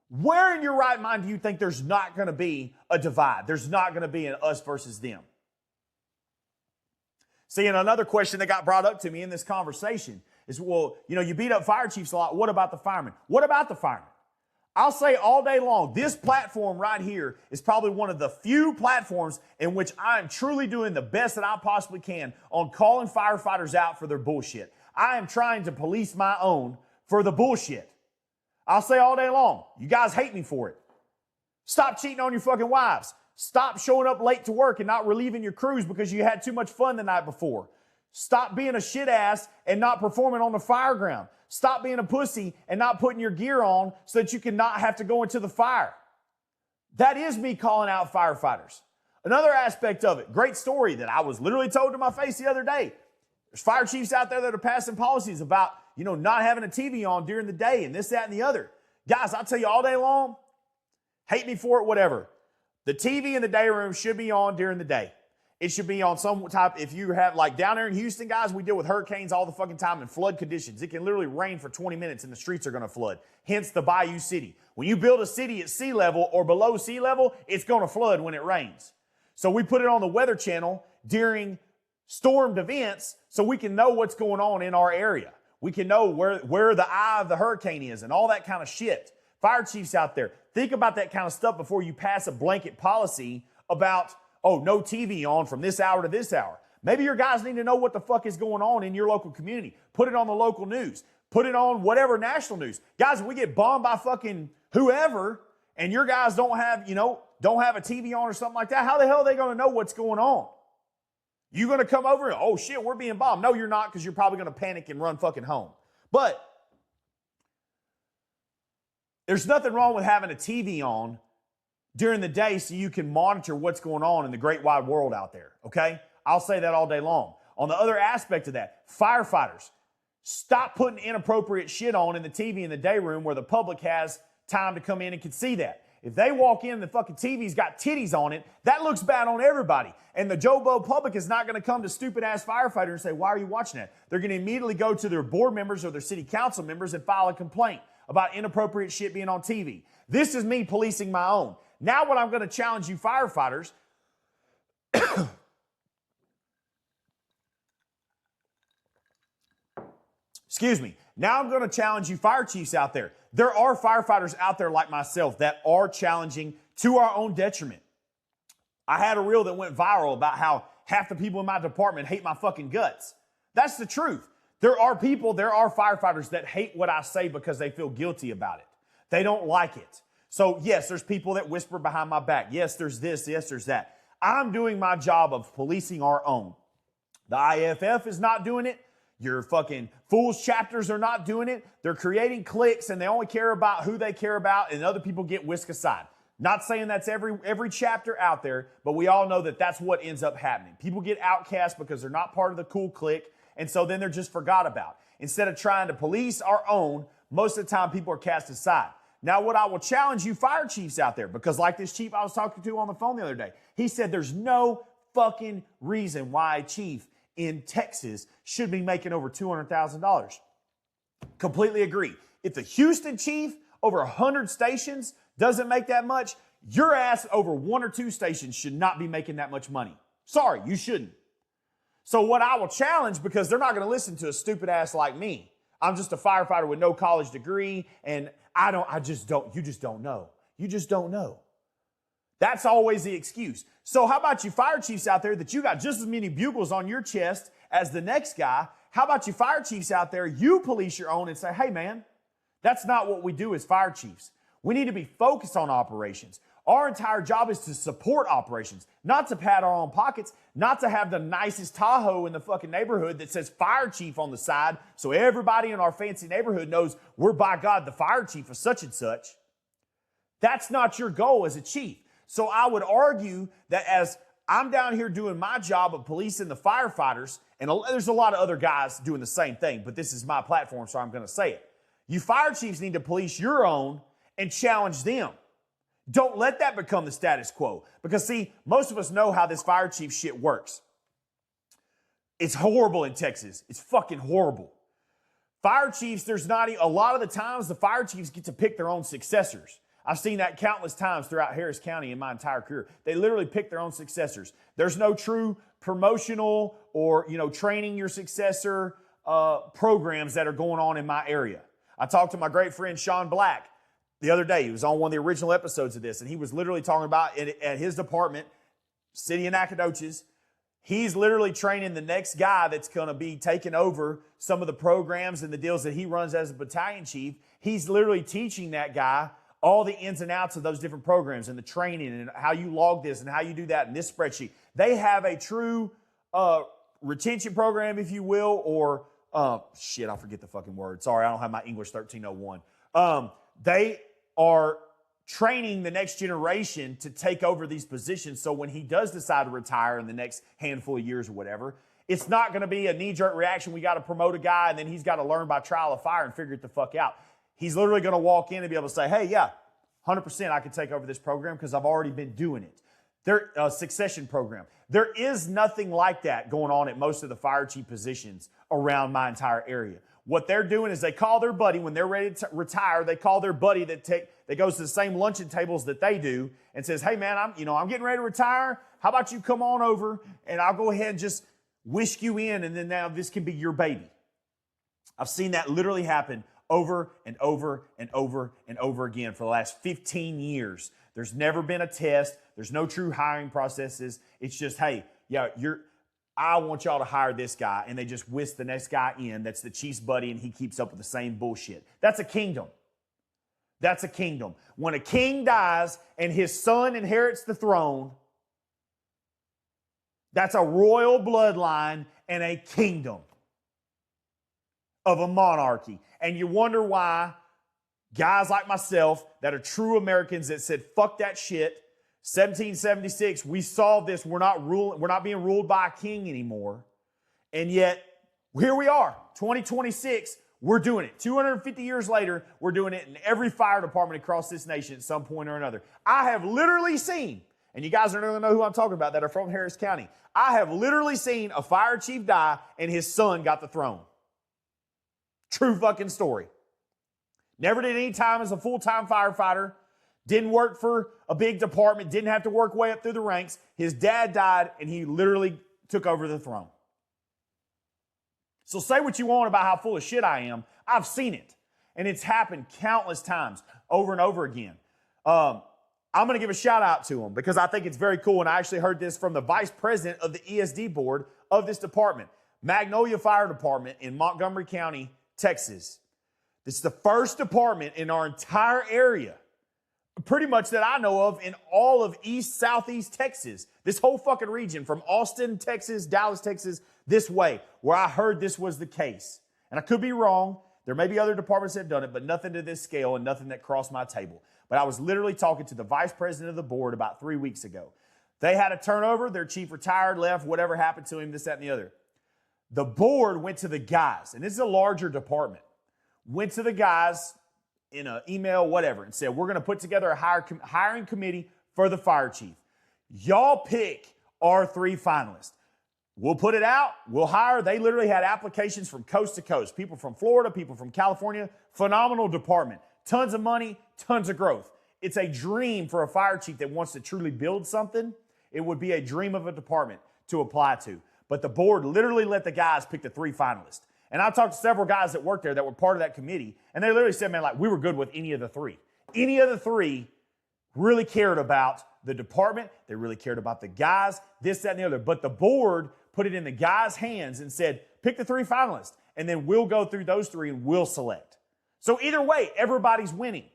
Where in your right mind do you think there's not going to be a divide? There's not going to be an us versus them. See, and another question that got brought up to me in this conversation is, well, you beat up fire chiefs a lot. What about the firemen? What about the firemen? I'll say all day long, this platform right here is probably one of the few platforms in which I am truly doing the best that I possibly can on calling firefighters out for their bullshit. I am trying to police my own for the bullshit. I'll say all day long, you guys hate me for it. Stop cheating on your fucking wives. Stop showing up late to work and not relieving your crews because you had too much fun the night before. Stop being a shit ass and not performing on the fire ground. Stop being a pussy and not putting your gear on so that you can not have to go into the fire. That is me calling out firefighters. Another aspect of it, great story that I was literally told to my face the other day. There's fire chiefs out there that are passing policies about, not having a TV on during the day and this, that, and the other. Guys, I'll tell you all day long, hate me for it, whatever. The TV in the day room should be on during the day. It should be on some type, if you have, like down there in Houston, guys, we deal with hurricanes all the fucking time and flood conditions. It can literally rain for 20 minutes and the streets are going to flood. Hence the Bayou City. When you build a city at sea level or below sea level, it's going to flood when it rains. So we put it on the Weather Channel during stormed events so we can know what's going on in our area. We can know where the eye of the hurricane is and all that kind of shit. Fire chiefs out there, think about that kind of stuff before you pass a blanket policy about, no TV on from this hour to this hour. Maybe your guys need to know what the fuck is going on in your local community. Put it on the local news. Put it on whatever national news. Guys, if we get bombed by fucking whoever and your guys don't have a TV on or something like that, how the hell are they going to know what's going on? You going to come over and, oh shit, we're being bombed. No, you're not, because you're probably going to panic and run fucking home. But there's nothing wrong with having a TV on during the day so you can monitor what's going on in the great wide world out there, okay? I'll say that all day long. On the other aspect of that, firefighters, stop putting inappropriate shit on in the TV in the day room where the public has time to come in and can see that. If they walk in and the fucking TV's got titties on it, that looks bad on everybody. And the Joe Blow public is not going to come to stupid-ass firefighter and say, why are you watching that? They're going to immediately go to their board members or their city council members and file a complaint about inappropriate shit being on TV. This is me policing my own. Now what I'm going to challenge you firefighters, excuse me, now I'm going to challenge you fire chiefs out there. There are firefighters out there like myself that are challenging to our own detriment. I had a reel that went viral about how half the people in my department hate my fucking guts. That's the truth. There are firefighters that hate what I say because they feel guilty about it. They don't like it. So yes, there's people that whisper behind my back. Yes, there's this. Yes, there's that. I'm doing my job of policing our own. The IFF is not doing it. Your fucking fools chapters are not doing it. They're creating cliques and they only care about who they care about and other people get whisked aside. Not saying that's every chapter out there, but we all know that that's what ends up happening. People get outcast because they're not part of the cool clique, and so then they're just forgot about. Instead of trying to police our own, most of the time people are cast aside. Now, what I will challenge you fire chiefs out there, because like this chief I was talking to on the phone the other day, he said there's no fucking reason why a chief in Texas should be making over $200,000. Completely agree. If the Houston chief over 100 stations doesn't make that much, your ass over 1 or 2 stations should not be making that much money. Sorry, you shouldn't. So what I will challenge, because they're not going to listen to a stupid ass like me. I'm just a firefighter with no college degree, and you just don't know. You just don't know. That's always the excuse. So how about you fire chiefs out there that you got just as many bugles on your chest as the next guy? How about you fire chiefs out there, you police your own and say, hey man, that's not what we do as fire chiefs. We need to be focused on operations. Our entire job is to support operations, not to pat our own pockets, not to have the nicest Tahoe in the fucking neighborhood that says fire chief on the side so everybody in our fancy neighborhood knows we're, by God, the fire chief of such and such. That's not your goal as a chief. So I would argue that as I'm down here doing my job of policing the firefighters, and there's a lot of other guys doing the same thing, but this is my platform, so I'm going to say it. You fire chiefs need to police your own and challenge them. Don't let that become the status quo. Because, see, most of us know how this fire chief shit works. It's horrible in Texas. It's fucking horrible. Fire chiefs, a lot of the times the fire chiefs get to pick their own successors. I've seen that countless times throughout Harris County in my entire career. They literally pick their own successors. There's no true promotional or, training your successor programs that are going on in my area. I talked to my great friend Sean Black the other day. He was on one of the original episodes of this, and he was literally talking about at his department, City of Nacogdoches, he's literally training the next guy that's going to be taking over some of the programs and the deals that he runs as a battalion chief. He's literally teaching that guy all the ins and outs of those different programs and the training and how you log this and how you do that in this spreadsheet. They have a true retention program, if you will, or I forget the fucking word. Sorry, I don't have my English 1301. They are training the next generation to take over these positions, so when he does decide to retire in the next handful of years or whatever, it's not going to be a knee-jerk reaction. We got to promote a guy, and then he's got to learn by trial of fire and figure it the fuck out. He's literally going to walk in and be able to say, hey, yeah, 100% I can take over this program because I've already been doing it. Their succession program. There is nothing like that going on at most of the fire chief positions around my entire area. What they're doing is they call their buddy when they're ready to retire. They call their buddy that goes to the same luncheon tables that they do and says, "Hey man, I'm getting ready to retire. How about you come on over and I'll go ahead and just whisk you in, and then now this can be your baby." I've seen that literally happen over and over and over and over again for the last 15 years. There's never been a test. There's no true hiring processes. It's just, hey, I want y'all to hire this guy, and they just whisk the next guy in that's the chief's buddy, and he keeps up with the same bullshit. That's a kingdom. That's a kingdom. When a king dies and his son inherits the throne, that's a royal bloodline and a kingdom of a monarchy. And you wonder why guys like myself that are true Americans that said, fuck that shit, 1776, we solved this. We're not being ruled by a king anymore. And yet, here we are, 2026, we're doing it. 250 years later, we're doing it in every fire department across this nation at some point or another. I have literally seen, and you guys are going to know who I'm talking about that are from Harris County, I have literally seen a fire chief die and his son got the throne. True fucking story. Never did any time as a full-time firefighter. Didn't work for a big department. Didn't have to work way up through the ranks. His dad died, and he literally took over the throne. So say what you want about how full of shit I am. I've seen it. And it's happened countless times over and over again. I'm going to give a shout out to him because I think it's very cool. And I actually heard this from the vice president of the ESD board of this department, Magnolia Fire Department in Montgomery County, Texas. This is the first department in our entire area, pretty much that I know of, in all of southeast Texas. This whole fucking region from Austin, Texas, Dallas, Texas, this way, where I heard this was the case. And I could be wrong. There may be other departments that have done it, but nothing to this scale and nothing that crossed my table. But I was literally talking to the vice president of the board about 3 weeks ago. They had a turnover. Their chief retired, left, whatever happened to him, this, that, and the other. The board went to the guys, and this is a larger department, went to the guys in an email, whatever, and said, we're going to put together a hiring committee for the fire chief. Y'all pick our 3 finalists. We'll put it out. We'll hire. They literally had applications from coast to coast. People from Florida, people from California. Phenomenal department. Tons of money, tons of growth. It's a dream for a fire chief that wants to truly build something. It would be a dream of a department to apply to. But the board literally let the guys pick the 3 finalists. And I talked to several guys that worked there that were part of that committee, and they literally said, man, like, we were good with any of the 3. Any of the 3 really cared about the department. They really cared about the guys, this, that, and the other. But the board put it in the guys' hands and said, pick the 3 finalists, and then we'll go through those 3 and we'll select. So either way, everybody's winning.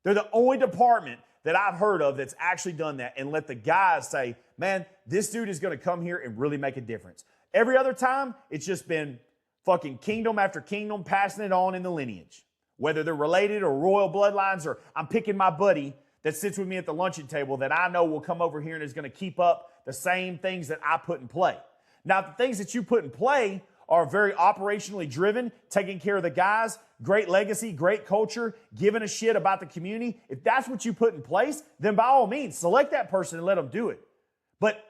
They're the only department that I've heard of that's actually done that and let the guys say, man, this dude is going to come here and really make a difference. Every other time, it's just been fucking kingdom after kingdom passing it on in the lineage. Whether they're related or royal bloodlines or I'm picking my buddy that sits with me at the luncheon table that I know will come over here and is going to keep up the same things that I put in play. Now, the things that you put in play are very operationally driven, taking care of the guys, great legacy, great culture, giving a shit about the community. If that's what you put in place, then by all means, select that person and let them do it. But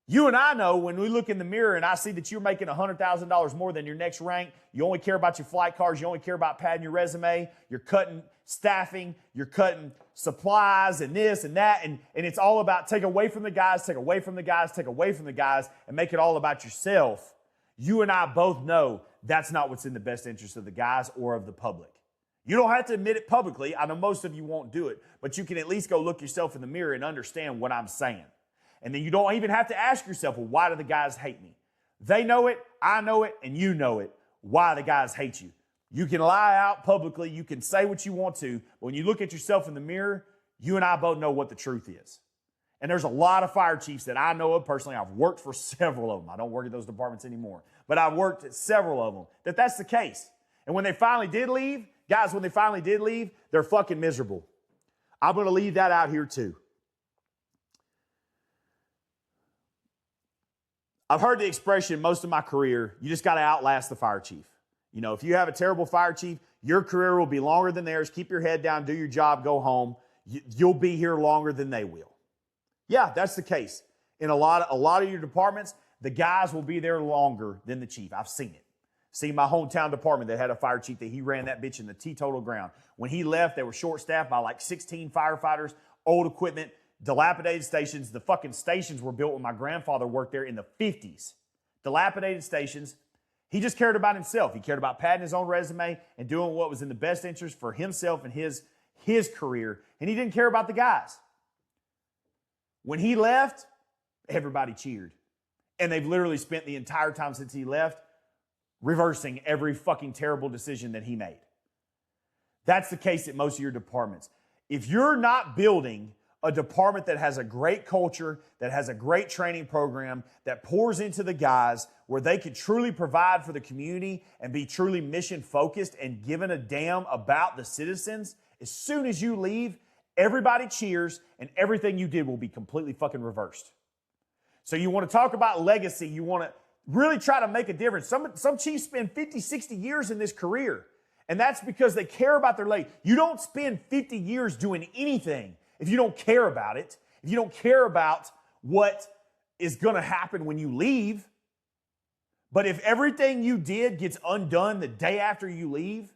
you and I know when we look in the mirror and I see that you're making $100,000 more than your next rank, you only care about your flight cars, you only care about padding your resume, you're cutting staffing, you're cutting supplies and this and that, and it's all about take away from the guys, take away from the guys, take away from the guys, and make it all about yourself. You and I both know that's not what's in the best interest of the guys or of the public. You don't have to admit it publicly. I know most of you won't do it, but you can at least go look yourself in the mirror and understand what I'm saying. And then you don't even have to ask yourself, well, why do the guys hate me? They know it, I know it, and you know it, why the guys hate you. You can lie out publicly, you can say what you want to, but when you look at yourself in the mirror, you and I both know what the truth is. And there's a lot of fire chiefs that I know of personally. I've worked for several of them. I don't work at those departments anymore, but I've worked at several of them that's the case. And when they finally did leave, guys, when they finally did leave, they're fucking miserable. I'm going to leave that out here too. I've heard the expression most of my career, you just got to outlast the fire chief. You know, if you have a terrible fire chief, your career will be longer than theirs. Keep your head down, do your job, go home. You'll be here longer than they will. Yeah, that's the case. In a lot of your departments, the guys will be there longer than the chief. I've seen it. See my hometown department that had a fire chief that he ran that bitch in the teetotal ground. When he left, they were short-staffed by like 16 firefighters, old equipment, dilapidated stations. The fucking stations were built when my grandfather worked there in the 50s. Dilapidated stations. He just cared about himself. He cared about padding his own resume and doing what was in the best interest for himself and his career. And he didn't care about the guys. When he left, everybody cheered. And they've literally spent the entire time since he left reversing every fucking terrible decision that he made. That's the case at most of your departments. If you're not building a department that has a great culture, that has a great training program, that pours into the guys where they can truly provide for the community and be truly mission focused and giving a damn about the citizens, as soon as you leave, everybody cheers and everything you did will be completely fucking reversed. So you want to talk about legacy, you want to really try to make a difference. Some chiefs spend 50, 60 years in this career, and that's because they care about their legacy. You don't spend 50 years doing anything if you don't care about it, if you don't care about what is going to happen when you leave. But if everything you did gets undone the day after you leave,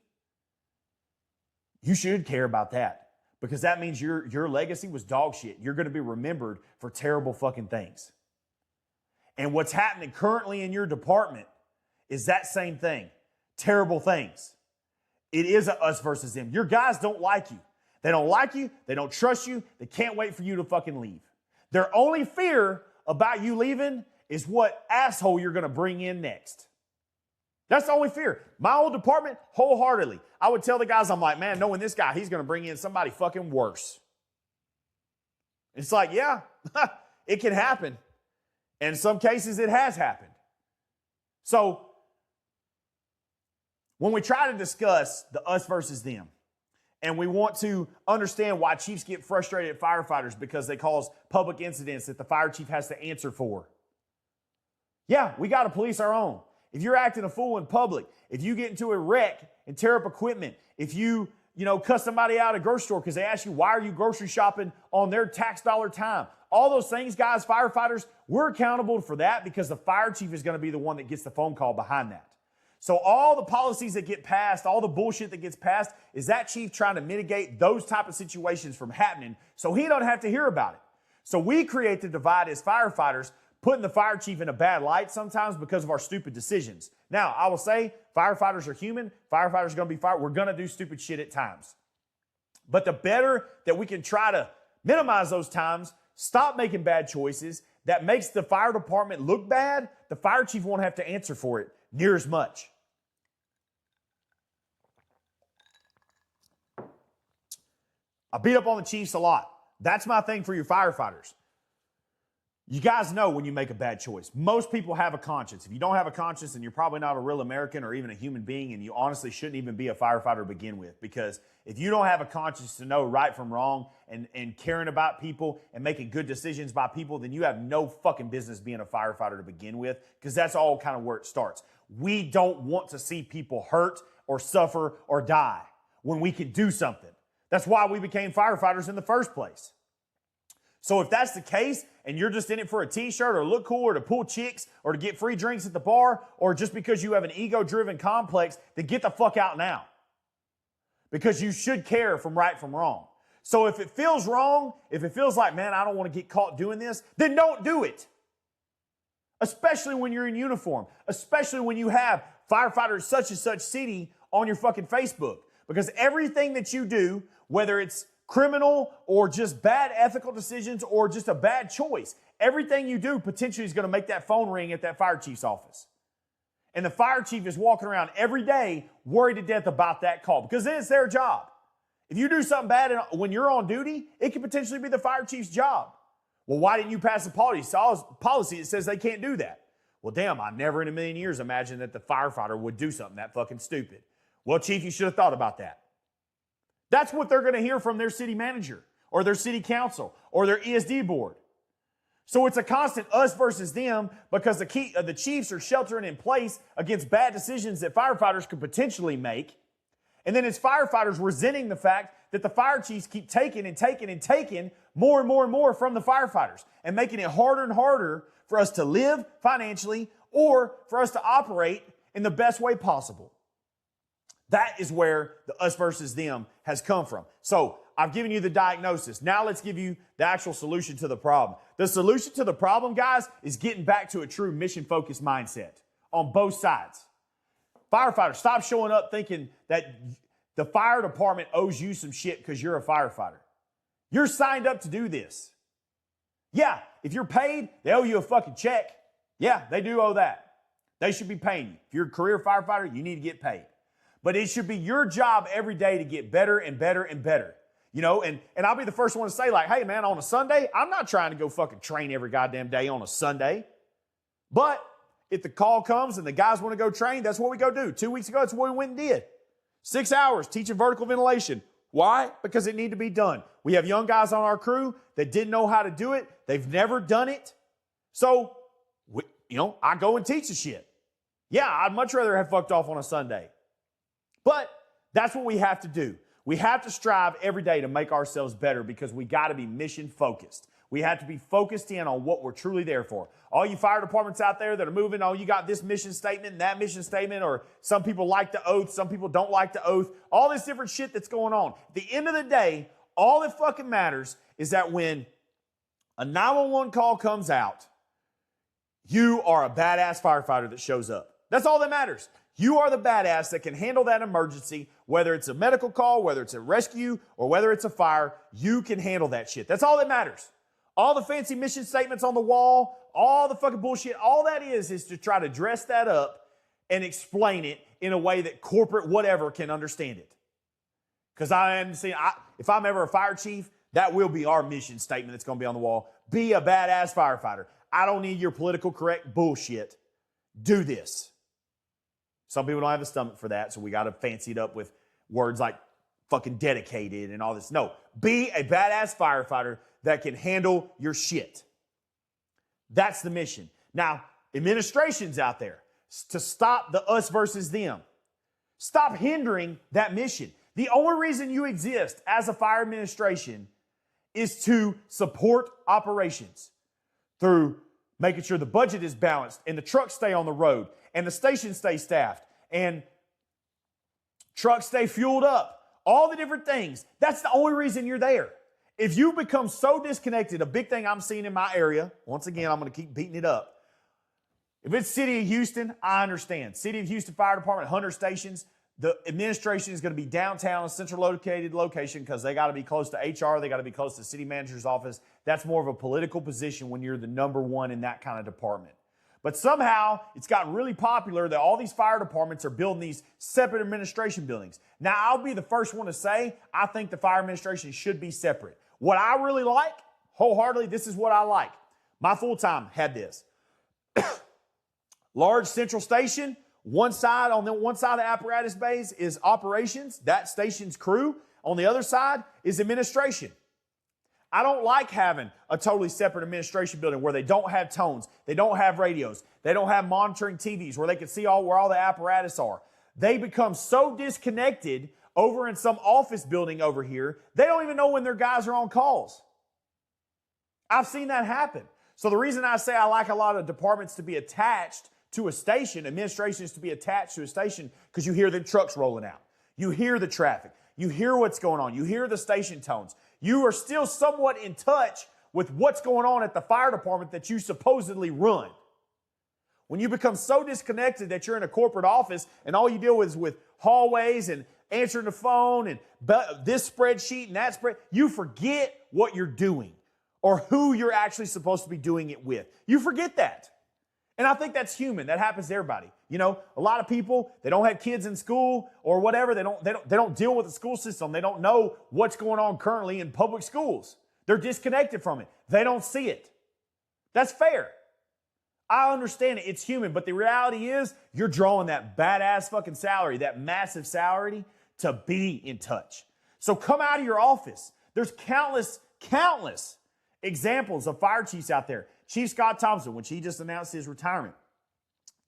you should care about that, because that means your legacy was dog shit. You're going to be remembered for terrible fucking things. And what's happening currently in your department is that same thing. Terrible things. It is a us versus them. Your guys don't like you. They don't like you. They don't trust you. They can't wait for you to fucking leave. Their only fear about you leaving is what asshole you're going to bring in next. That's the only fear. My old department, wholeheartedly, I would tell the guys, I'm like, man, knowing this guy, he's going to bring in somebody fucking worse. It's like, yeah, it can happen. And in some cases, it has happened. So, when we try to discuss the us versus them, and we want to understand why chiefs get frustrated at firefighters because they cause public incidents that the fire chief has to answer for. Yeah, we got to police our own. If you're acting a fool in public, if you get into a wreck and tear up equipment, if you cuss somebody out at a grocery store because they ask you, why are you grocery shopping on their tax dollar time? All those things, guys, firefighters, we're accountable for that because the fire chief is going to be the one that gets the phone call behind that. So all the policies that get passed, all the bullshit that gets passed, is that chief trying to mitigate those type of situations from happening so he don't have to hear about it. So we create the divide as firefighters, putting the fire chief in a bad light sometimes because of our stupid decisions. Now, I will say, firefighters are human. Firefighters are going to be fired. We're going to do stupid shit at times. But the better that we can try to minimize those times, stop making bad choices, that makes the fire department look bad, the fire chief won't have to answer for it near as much. I beat up on the chiefs a lot. That's my thing for your firefighters. You guys know when you make a bad choice. Most people have a conscience. If you don't have a conscience, then you're probably not a real American or even a human being, and you honestly shouldn't even be a firefighter to begin with. Because if you don't have a conscience to know right from wrong and caring about people and making good decisions by people, then you have no fucking business being a firefighter to begin with, because that's all kind of where it starts. We don't want to see people hurt or suffer or die when we can do something. That's why we became firefighters in the first place. So if that's the case, and you're just in it for a t-shirt or look cool or to pull chicks or to get free drinks at the bar, or just because you have an ego-driven complex, then get the fuck out now. Because you should care from right from wrong. So if it feels wrong, if it feels like, man, I don't want to get caught doing this, then don't do it. Especially when you're in uniform. Especially when you have firefighters such and such city on your fucking Facebook. Because everything that you do, whether it's criminal or just bad ethical decisions or just a bad choice, everything you do potentially is going to make that phone ring at that fire chief's office. And the fire chief is walking around every day worried to death about that call, because then it's their job. If you do something bad when you're on duty, it could potentially be the fire chief's job. Well, why didn't you pass a policy that says they can't do that? Well, damn, I never in a million years imagined that the firefighter would do something that fucking stupid. Well, chief, you should have thought about that. That's what they're going to hear from their city manager or their city council or their ESD board. So it's a constant us versus them, because the chiefs are sheltering in place against bad decisions that firefighters could potentially make. And then it's firefighters resenting the fact that the fire chiefs keep taking and taking and taking more and more and more from the firefighters, and making it harder and harder for us to live financially or for us to operate in the best way possible. That is where the us versus them has come from. So I've given you the diagnosis. Now let's give you the actual solution to the problem. The solution to the problem, guys, is getting back to a true mission-focused mindset on both sides. Firefighters, stop showing up thinking that the fire department owes you some shit because you're a firefighter. You're signed up to do this. Yeah, if you're paid, they owe you a fucking check. Yeah, they do owe that. They should be paying you. If you're a career firefighter, you need to get paid. But it should be your job every day to get better and better and better. You know, and I'll be the first one to say, like, hey, man, on a Sunday, I'm not trying to go fucking train every goddamn day on a Sunday. But if the call comes and the guys want to go train, that's what we go do. 2 weeks ago, that's what we went and did. 6 hours teaching vertical ventilation. Why? Because it needed to be done. We have young guys on our crew that didn't know how to do it. They've never done it. So, I go and teach the shit. Yeah, I'd much rather have fucked off on a Sunday. But that's what we have to do. We have to strive every day to make ourselves better, because we got to be mission focused. We have to be focused in on what we're truly there for. All you fire departments out there that are moving, you got this mission statement and that mission statement, or some people like the oath, some people don't like the oath, all this different shit that's going on. At the end of the day, all that fucking matters is that when a 911 call comes out, you are a badass firefighter that shows up. That's all that matters. You are the badass that can handle that emergency, whether it's a medical call, whether it's a rescue, or whether it's a fire. You can handle that shit. That's all that matters. All the fancy mission statements on the wall, all the fucking bullshit, all that is to try to dress that up and explain it in a way that corporate whatever can understand it. Because if I'm ever a fire chief, that will be our mission statement that's going to be on the wall. Be a badass firefighter. I don't need your political correct bullshit. Do this. Some people don't have the stomach for that, so we got to fancy it up with words like fucking dedicated and all this. No, be a badass firefighter that can handle your shit. That's the mission. Now, administration's out there to stop the us versus them. Stop hindering that mission. The only reason you exist as a fire administration is to support operations through making sure the budget is balanced and the trucks stay on the road and the stations stay staffed and trucks stay fueled up. All the different things. That's the only reason you're there. If you become so disconnected, a big thing I'm seeing in my area, once again, I'm going to keep beating it up. If it's City of Houston, I understand. City of Houston Fire Department, 100 stations. The administration is going to be downtown, a central located location, because they got to be close to HR. They got to be close to the city manager's office. That's more of a political position when you're the number one in that kind of department. But somehow it's gotten really popular that all these fire departments are building these separate administration buildings. Now, I'll be the first one to say I think the fire administration should be separate. What I really like, wholeheartedly, this is what I like. My full-time had this. Large central station, one side of the apparatus bays is operations, that station's crew. On the other side is administration. I don't like having a totally separate administration building where they don't have tones, they don't have radios, they don't have monitoring TVs where they can see where all the apparatus are. They become so disconnected over in some office building over here, they don't even know when their guys are on calls. I've seen that happen. So the reason I say I like a lot of departments to be attached to a station, administrations to be attached to a station, because you hear the trucks rolling out. You hear the traffic. You hear what's going on. You hear the station tones. You are still somewhat in touch with what's going on at the fire department that you supposedly run. When you become so disconnected that you're in a corporate office and all you deal with is with hallways and answering the phone and this spreadsheet and that spread, you forget what you're doing or who you're actually supposed to be doing it with. You forget that. And I think that's human. That happens to everybody. You know, a lot of people, they don't have kids in school or whatever. They don't deal with the school system. They don't know what's going on currently in public schools. They're disconnected from it. They don't see it. That's fair. I understand it. It's human. But the reality is you're drawing that badass fucking salary, that massive salary to be in touch. So come out of your office. There's countless examples of fire chiefs out there. Chief Scott Thompson, when he just announced his retirement,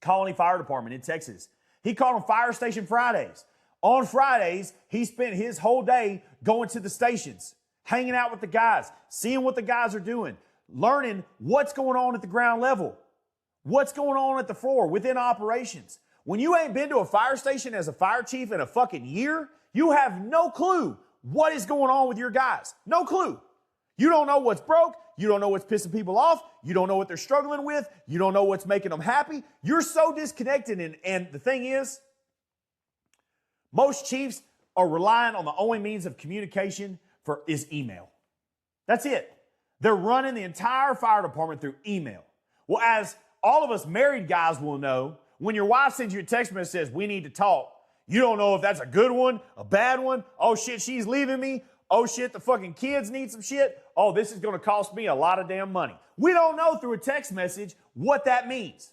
Colony Fire Department in Texas, he called them Fire Station Fridays. On Fridays, he spent his whole day going to the stations, hanging out with the guys, seeing what the guys are doing, learning what's going on at the ground level, what's going on at the floor within operations. When you ain't been to a fire station as a fire chief in a fucking year, you have no clue what is going on with your guys. No clue. You don't know what's broke. You don't know what's pissing people off. You don't know what they're struggling with. You don't know what's making them happy. You're so disconnected. And the thing is, most chiefs are relying on the only means of communication is email. That's it. They're running the entire fire department through email. Well, as all of us married guys will know, when your wife sends you a text message that says, we need to talk, you don't know if that's a good one, a bad one. Oh shit, she's leaving me. Oh shit, the fucking kids need some shit. Oh, this is going to cost me a lot of damn money. We don't know through a text message what that means.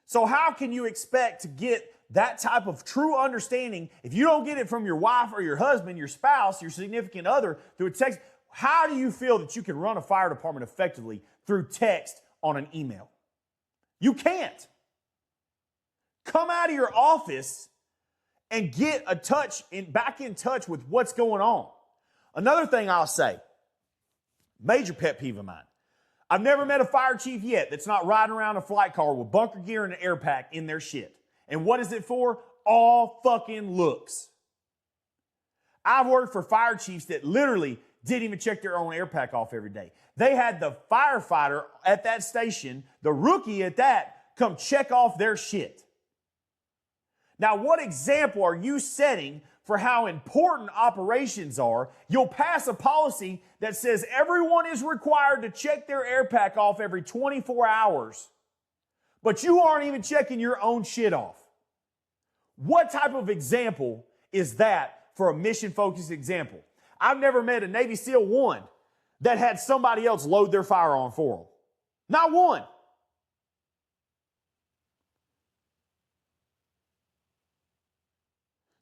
So how can you expect to get that type of true understanding if you don't get it from your wife or your husband, your spouse, your significant other through a text? How do you feel that you can run a fire department effectively through text on an email? You can't. Come out of your office and get back in touch with what's going on. Another thing I'll say, major pet peeve of mine. I've never met a fire chief yet that's not riding around a flight car with bunker gear and an air pack in their shit. And what is it for? All fucking looks. I've worked for fire chiefs that literally didn't even check their own air pack off every day. They had the firefighter at that station, the rookie at that, come check off their shit. Now, what example are you setting for how important operations are? You'll pass a policy that says everyone is required to check their air pack off every 24 hours, but you aren't even checking your own shit off. What type of example is that for a mission-focused example? I've never met a Navy SEAL 1 that had somebody else load their firearm for them. Not one.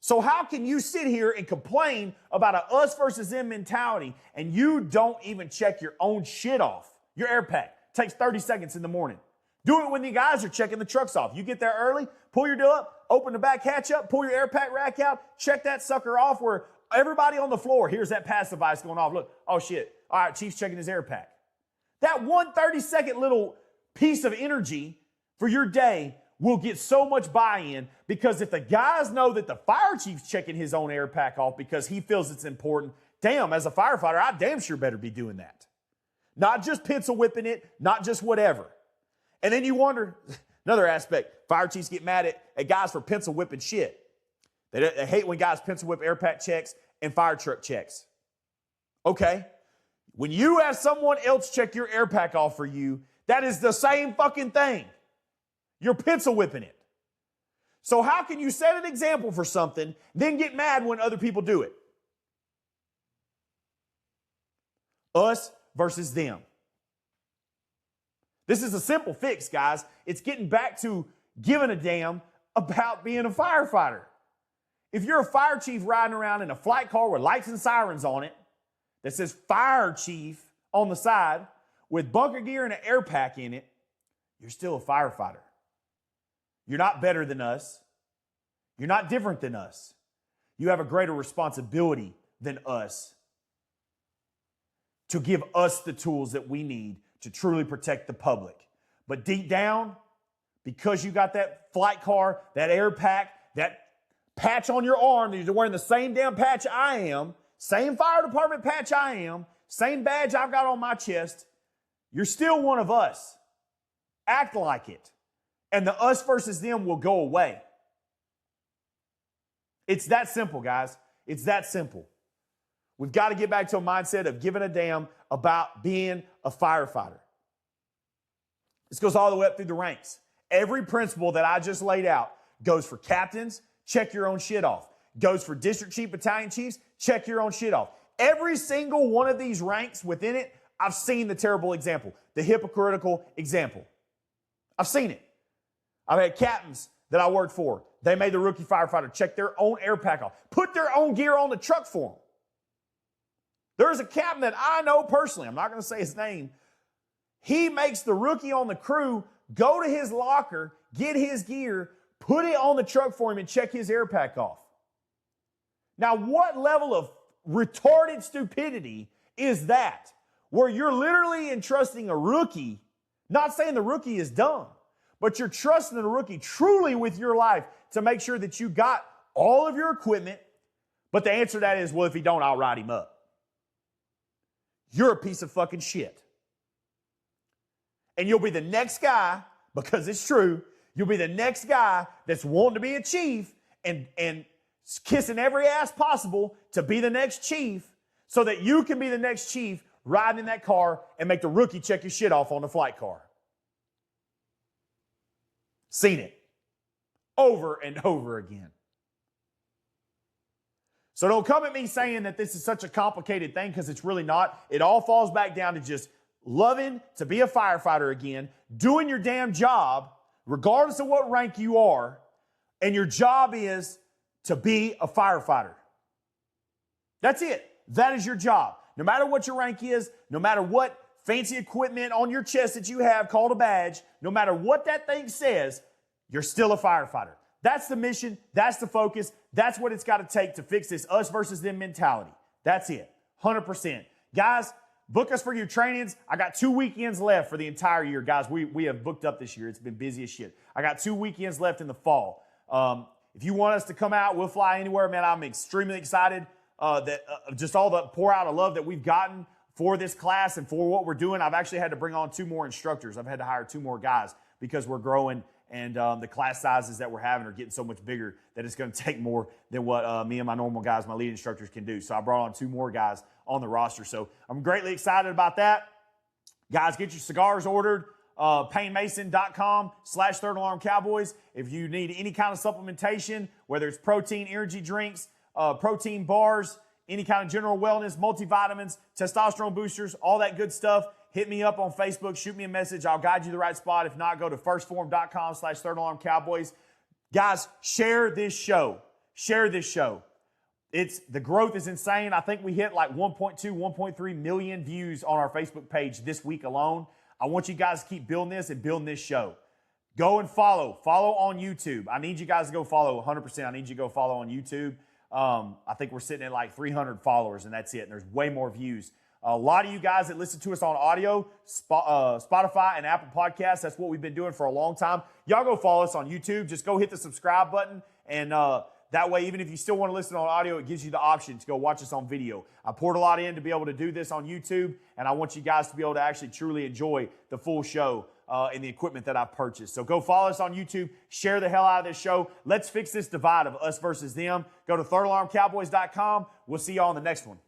So how can you sit here and complain about a us versus them mentality and you don't even check your own shit off? Your air pack takes 30 seconds in the morning. Do it when the guys are checking the trucks off. You get there early, pull your deal up, open the back hatch up, pull your air pack rack out, check that sucker off where everybody on the floor hears that pass device going off. Look, oh shit. All right, Chief's checking his air pack. That 1 30-second little piece of energy for your day will get so much buy-in, because if the guys know that the fire chief's checking his own air pack off because he feels it's important, damn, as a firefighter, I damn sure better be doing that. Not just pencil whipping it, not just whatever. And then you wonder, another aspect, fire chiefs get mad at guys for pencil whipping shit. They hate when guys pencil whip air pack checks and fire truck checks. Okay, when you have someone else check your air pack off for you, that is the same fucking thing. You're pencil whipping it. So how can you set an example for something, then get mad when other people do it? Us versus them. This is a simple fix, guys. It's getting back to giving a damn about being a firefighter. If you're a fire chief riding around in a flight car with lights and sirens on it that says fire chief on the side with bunker gear and an air pack in it, you're still a firefighter. You're not better than us. You're not different than us. You have a greater responsibility than us to give us the tools that we need to truly protect the public. But deep down, because you got that flight car, that air pack, that patch on your arm, you're wearing the same damn patch I am, same fire department patch I am, same badge I've got on my chest, you're still one of us. Act like it. And the us versus them will go away. It's that simple, guys. It's that simple. We've got to get back to a mindset of giving a damn about being a firefighter. This goes all the way up through the ranks. Every principle that I just laid out goes for captains, check your own shit off. Goes for district chief, battalion chiefs, check your own shit off. Every single one of these ranks within it, I've seen the terrible example, the hypocritical example. I've seen it. I've had captains that I worked for. They made the rookie firefighter check their own air pack off, put their own gear on the truck for them. There's a captain that I know personally, I'm not going to say his name. He makes the rookie on the crew go to his locker, get his gear, put it on the truck for him, and check his air pack off. Now, what level of retarded stupidity is that? Where you're literally entrusting a rookie, not saying the rookie is dumb, but you're trusting the rookie truly with your life to make sure that you got all of your equipment. But the answer to that is, well, if he don't, I'll ride him up. You're a piece of fucking shit. And you'll be the next guy, because it's true, you'll be the next guy that's wanting to be a chief and kissing every ass possible to be the next chief so that you can be the next chief riding in that car and make the rookie check your shit off on the flight car. Seen it over and over again. So don't come at me saying that this is such a complicated thing, because it's really not. It all falls back down to just loving to be a firefighter again, doing your damn job, regardless of what rank you are, and your job is to be a firefighter. That's it. That is your job. No matter what your rank is, no matter what fancy equipment on your chest that you have called a badge, no matter what that thing says, you're still a firefighter. That's the mission. That's the focus. That's what it's got to take to fix this us versus them mentality. That's it. 100%. Guys, book us for your trainings. I got 2 weekends left for the entire year. Guys, we have booked up this year. It's been busy as shit. I got 2 weekends left in the fall. If you want us to come out, we'll fly anywhere, man. I'm extremely excited that just all the pour out of love that we've gotten for this class and for what we're doing. I've actually had to bring on 2 more instructors. I've had to hire 2 more guys because we're growing, and the class sizes that we're having are getting so much bigger that it's going to take more than what me and my normal guys, my lead instructors, can do. So I brought on 2 more guys on the roster. So I'm greatly excited about that. Guys, get your cigars ordered. PayneMason.com/Third Alarm Cowboys. If you need any kind of supplementation, whether it's protein, energy drinks, protein bars, any kind of general wellness, multivitamins, testosterone boosters, all that good stuff, hit me up on Facebook, shoot me a message. I'll guide you to the right spot. If not, go to firstform.com/Third Alarm Cowboys. Guys, share this show. Share this show. The growth is insane. I think we hit like 1.2, 1.3 million views on our Facebook page this week alone. I want you guys to keep building this and building this show. Go and follow. Follow on YouTube. I need you guys to go follow 100%. I need you to go follow on YouTube. I think we're sitting at like 300 followers, and that's it. And there's way more views. A lot of you guys that listen to us on audio, Spotify and Apple Podcasts, that's what we've been doing for a long time. Y'all go follow us on YouTube. Just go hit the subscribe button, and that way, even if you still want to listen on audio, it gives you the option to go watch us on video. I poured a lot in to be able to do this on YouTube, and I want you guys to be able to actually truly enjoy the full show and the equipment that I've purchased. So go follow us on YouTube. Share the hell out of this show. Let's fix this divide of us versus them. Go to thirdalarmcowboys.com. We'll see you all on the next one.